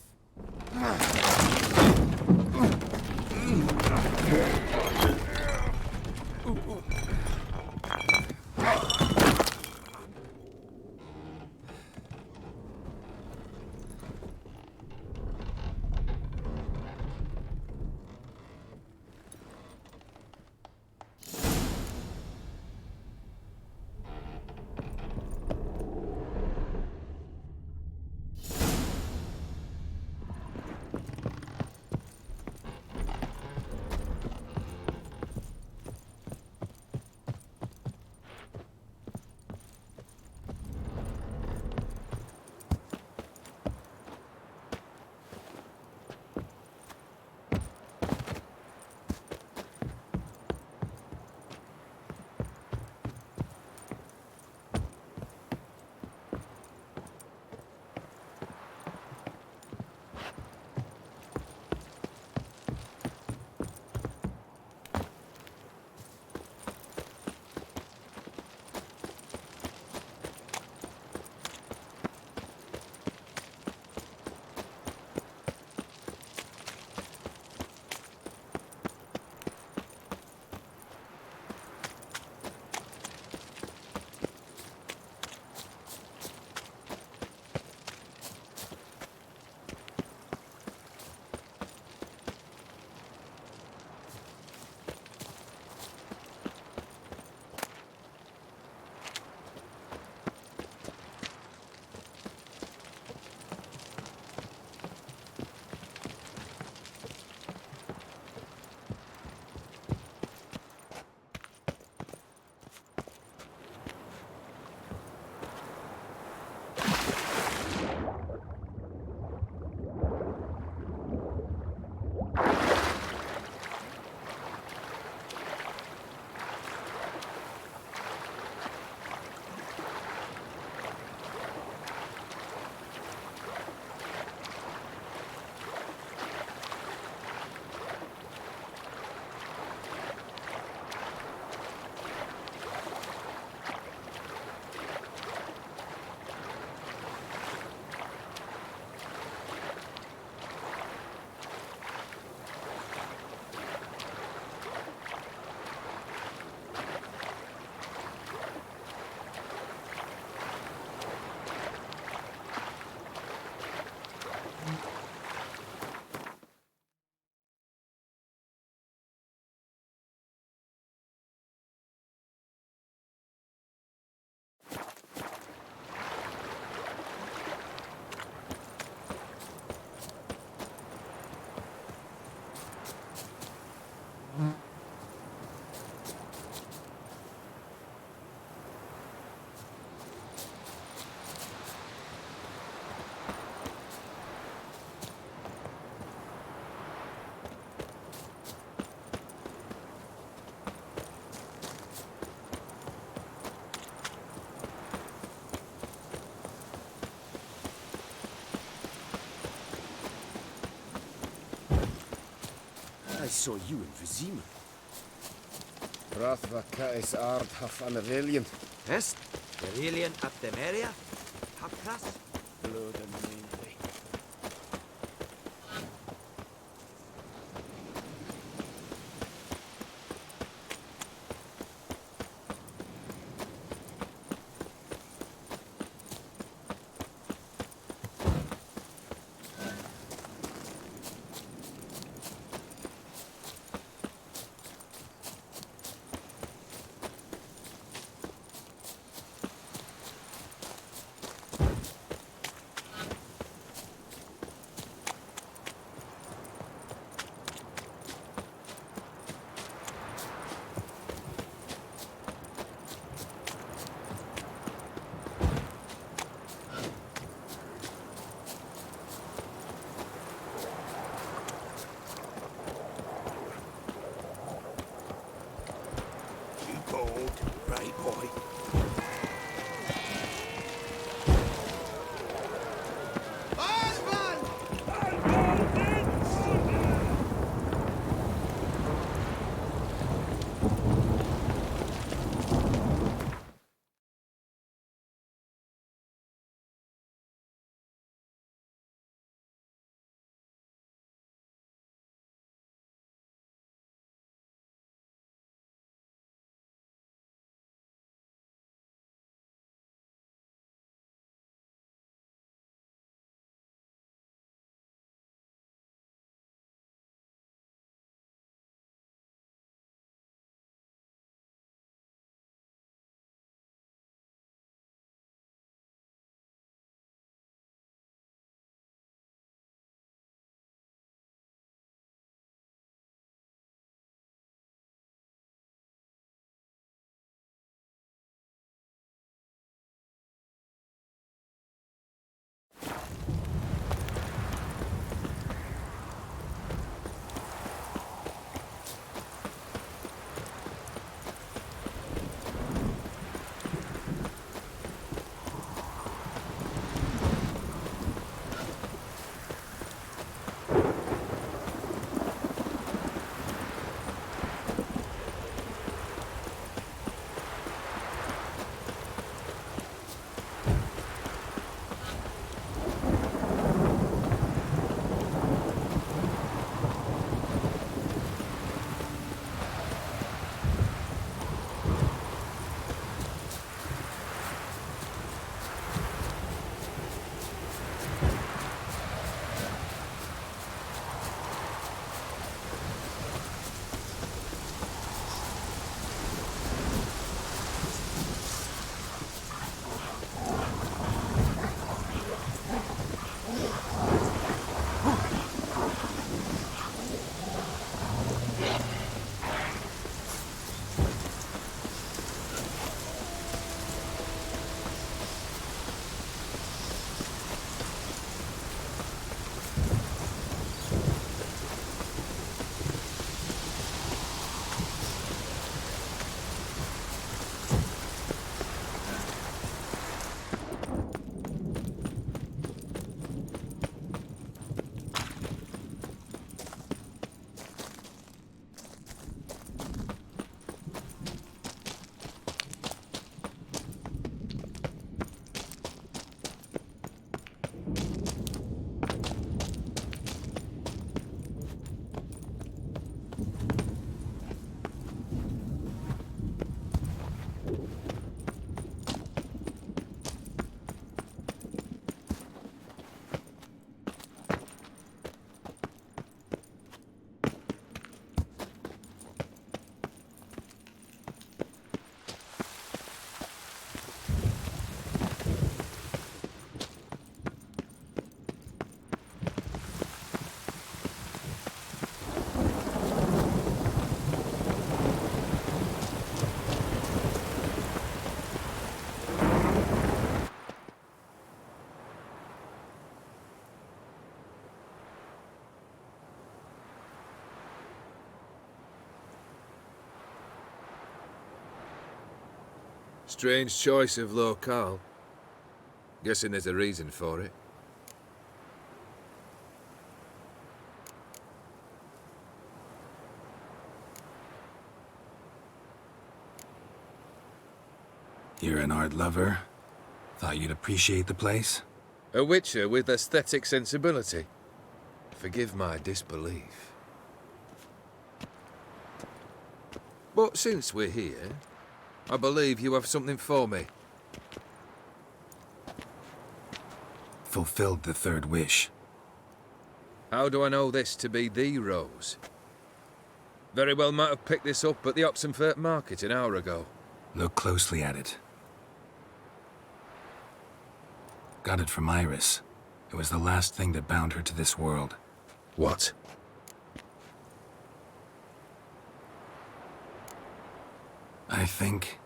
L: I saw you in Vizima. Rathvaka is ard haf an Aurelian.
M: Est? Aurelian at Temeria? Hapras?
L: Blood and mainly.
D: Strange choice of locale. Guessing there's a reason for it.
A: You're an art lover. Thought you'd appreciate the place?
D: A witcher with aesthetic sensibility. Forgive my disbelief. But since we're here, I believe you have something for me.
A: Fulfilled the third wish.
D: How do I know this to be the rose? Very well might have picked this up at the Oxenfurt market an hour ago.
A: Look closely at it. Got it from Iris. It was the last thing that bound her to this world.
D: What?
A: I think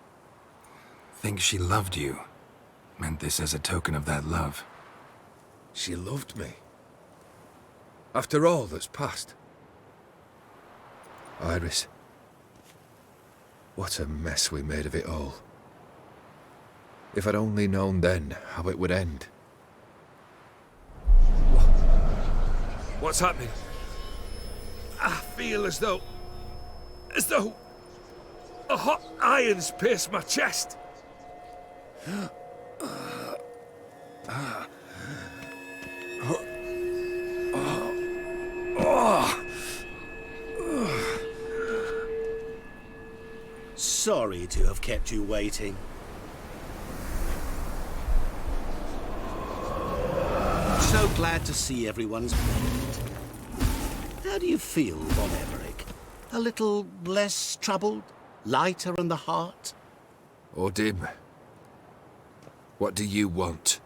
A: she loved you. Meant this as a token of that love.
D: She loved me. After all that's passed. Iris. What a mess we made of it all. If I'd only known then how it would end. What's happening? I feel as though a hot iron's pierced my chest.
G: Sorry to have kept you waiting. So glad to see everyone's made. How do you feel, Von Everett? A little less troubled? Lighter in the heart?
D: Or dim? What do you want?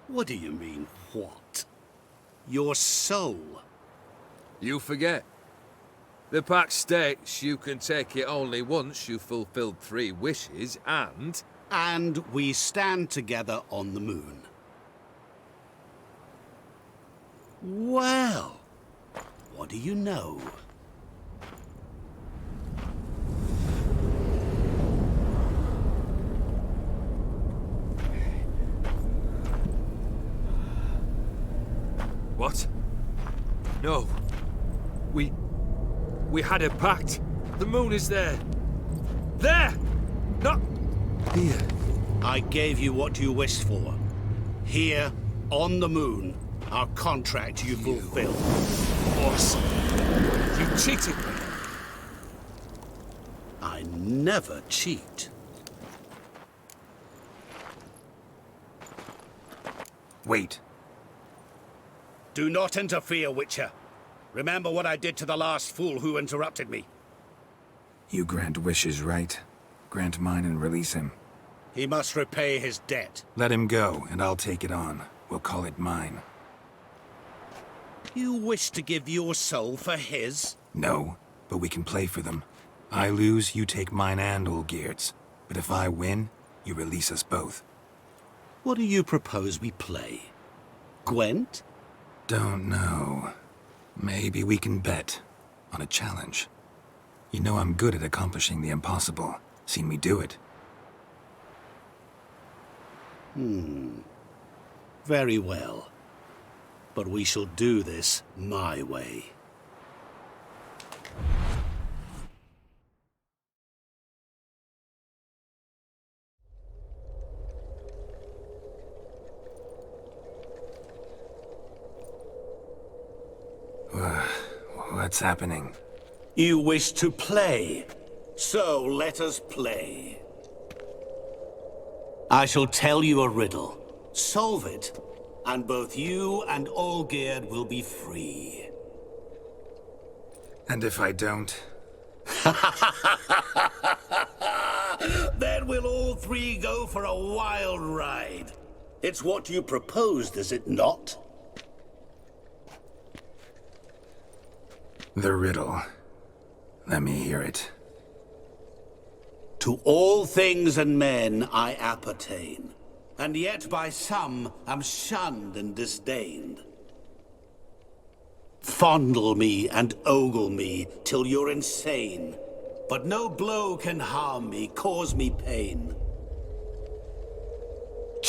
G: What do you mean, what? Your soul.
D: You forget. The pact states you can take it only once you've fulfilled 3 wishes, and...
G: And we stand together on the moon. Well, what do you know?
D: What? No. We had a pact. The moon is there. There! Not here.
G: I gave you what you wished for. Here, on the moon, our contract you fulfilled.
D: Boss, you cheated me.
G: I never cheat.
A: Wait.
G: Do not interfere, Witcher. Remember what I did to the last fool who interrupted me.
A: You grant wishes, right? Grant mine and release him.
G: He must repay his debt.
A: Let him go, and I'll take it on. We'll call it mine.
G: You wish to give your soul for his?
A: No, but we can play for them. I lose, you take mine and Olgierd's. But if I win, you release us both.
G: What do you propose we play? Gwent?
A: Don't know. Maybe we can bet on a challenge. You know I'm good at accomplishing the impossible. Seen me do it.
G: Very well. But we shall do this my way.
A: What's happening?
G: You wish to play, so let us play. I shall tell you a riddle. Solve it, and both you and Olgierd will be free.
A: And if I don't?
G: Then we'll all 3 go for a wild ride. It's what you proposed, is it not?
A: The riddle. Let me hear it.
G: To all things and men I appertain, and yet by some am shunned and disdained. Fondle me and ogle me till you're insane, but no blow can harm me, cause me pain.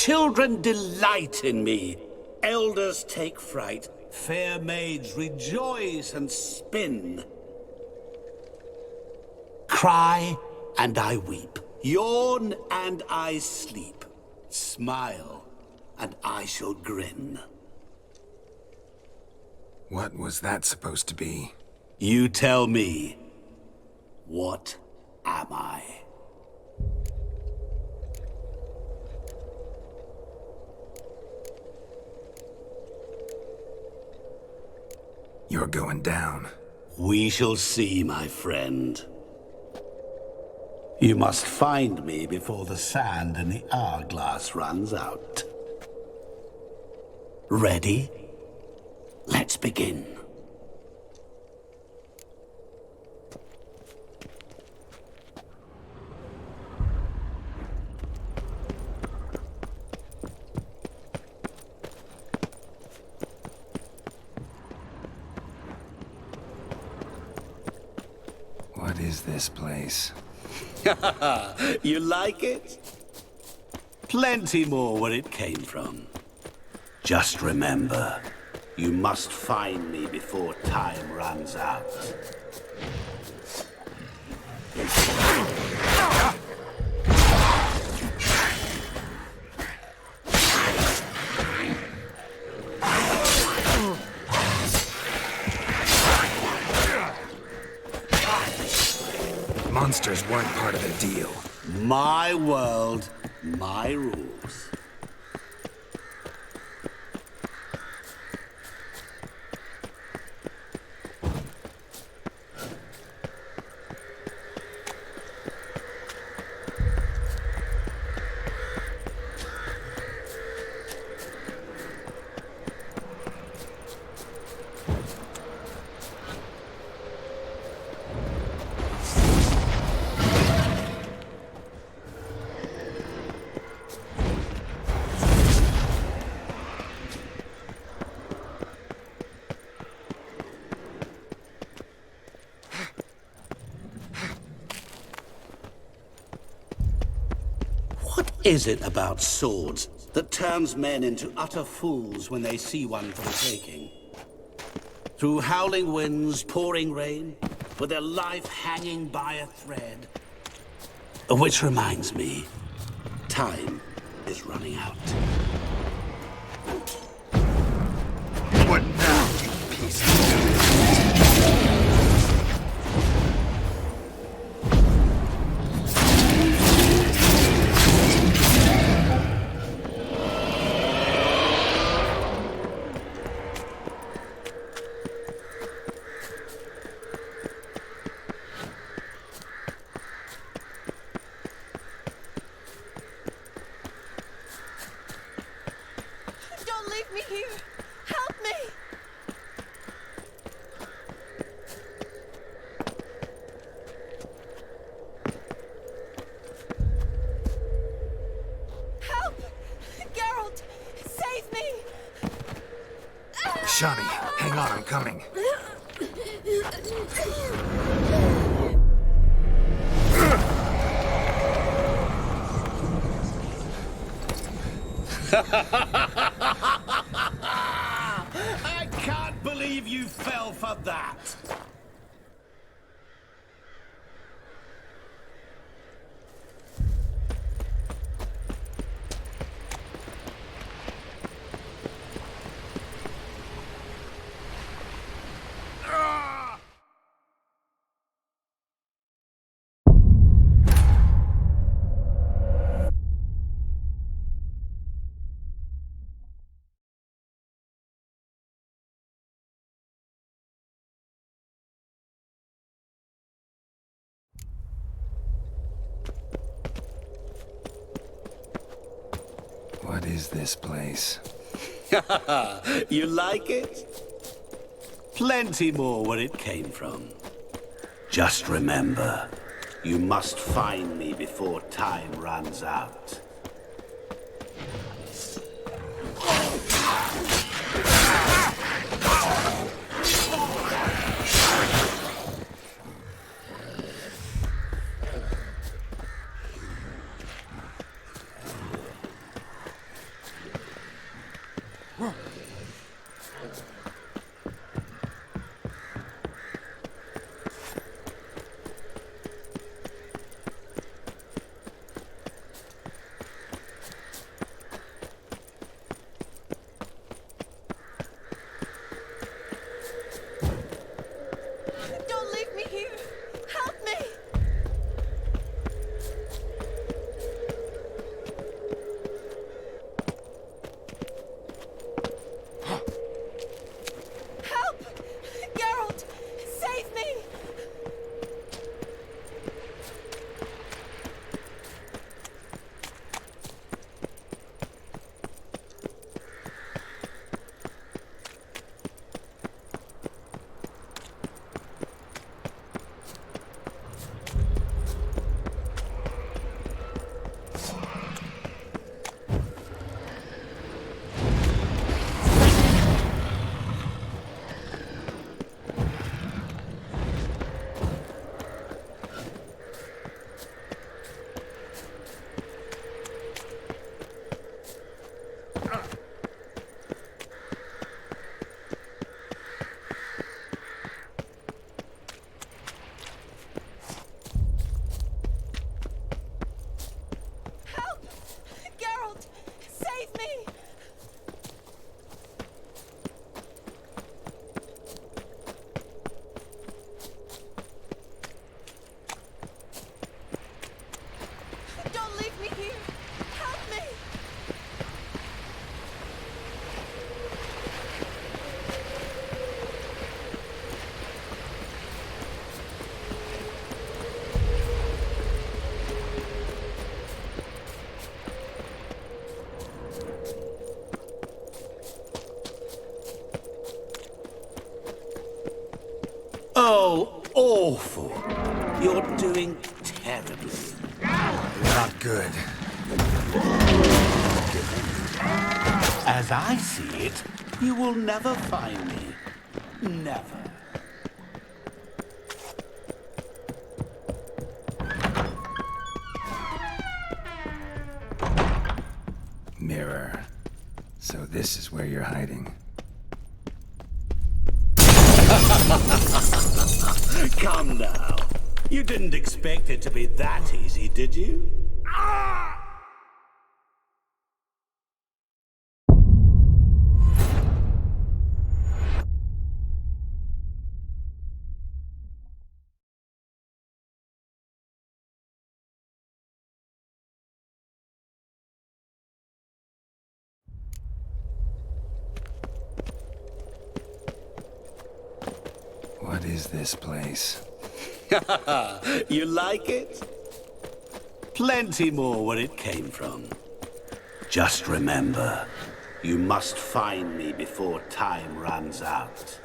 G: Children delight in me. Elders take fright. Fair maids rejoice and spin. Cry and I weep. Yawn and I sleep. Smile and I shall grin.
A: What was that supposed to be?
G: You tell me. What am I?
A: You're going down.
G: We shall see, my friend. You must find me before the sand in the hourglass runs out. Ready? Let's begin.
A: What is this place?
G: You like it? Plenty more where it came from. Just remember, you must find me before time runs out.
A: Monsters weren't part of the deal.
G: My world, my rules. What is it about swords that turns men into utter fools when they see one for the taking? Through howling winds, pouring rain, with their life hanging by a thread. Which reminds me, time is running out.
A: What now, you piece of
N: Don't leave me here! Help me! Help! Geralt! Save me!
A: Shani, hang on, I'm coming.
G: I can't believe you fell for that!
A: What is this place?
G: You like it? Plenty more where it came from. Just remember, you must find me before time runs out. awful. You're doing terribly.
A: Not good.
G: As I see it, you will never find me. Never.
A: Mirror. So this is where you're hiding.
G: Come now. You didn't expect it to be that easy, did you?
A: What is this place?
G: You like it? Plenty more where it came from. Just remember, you must find me before time runs out.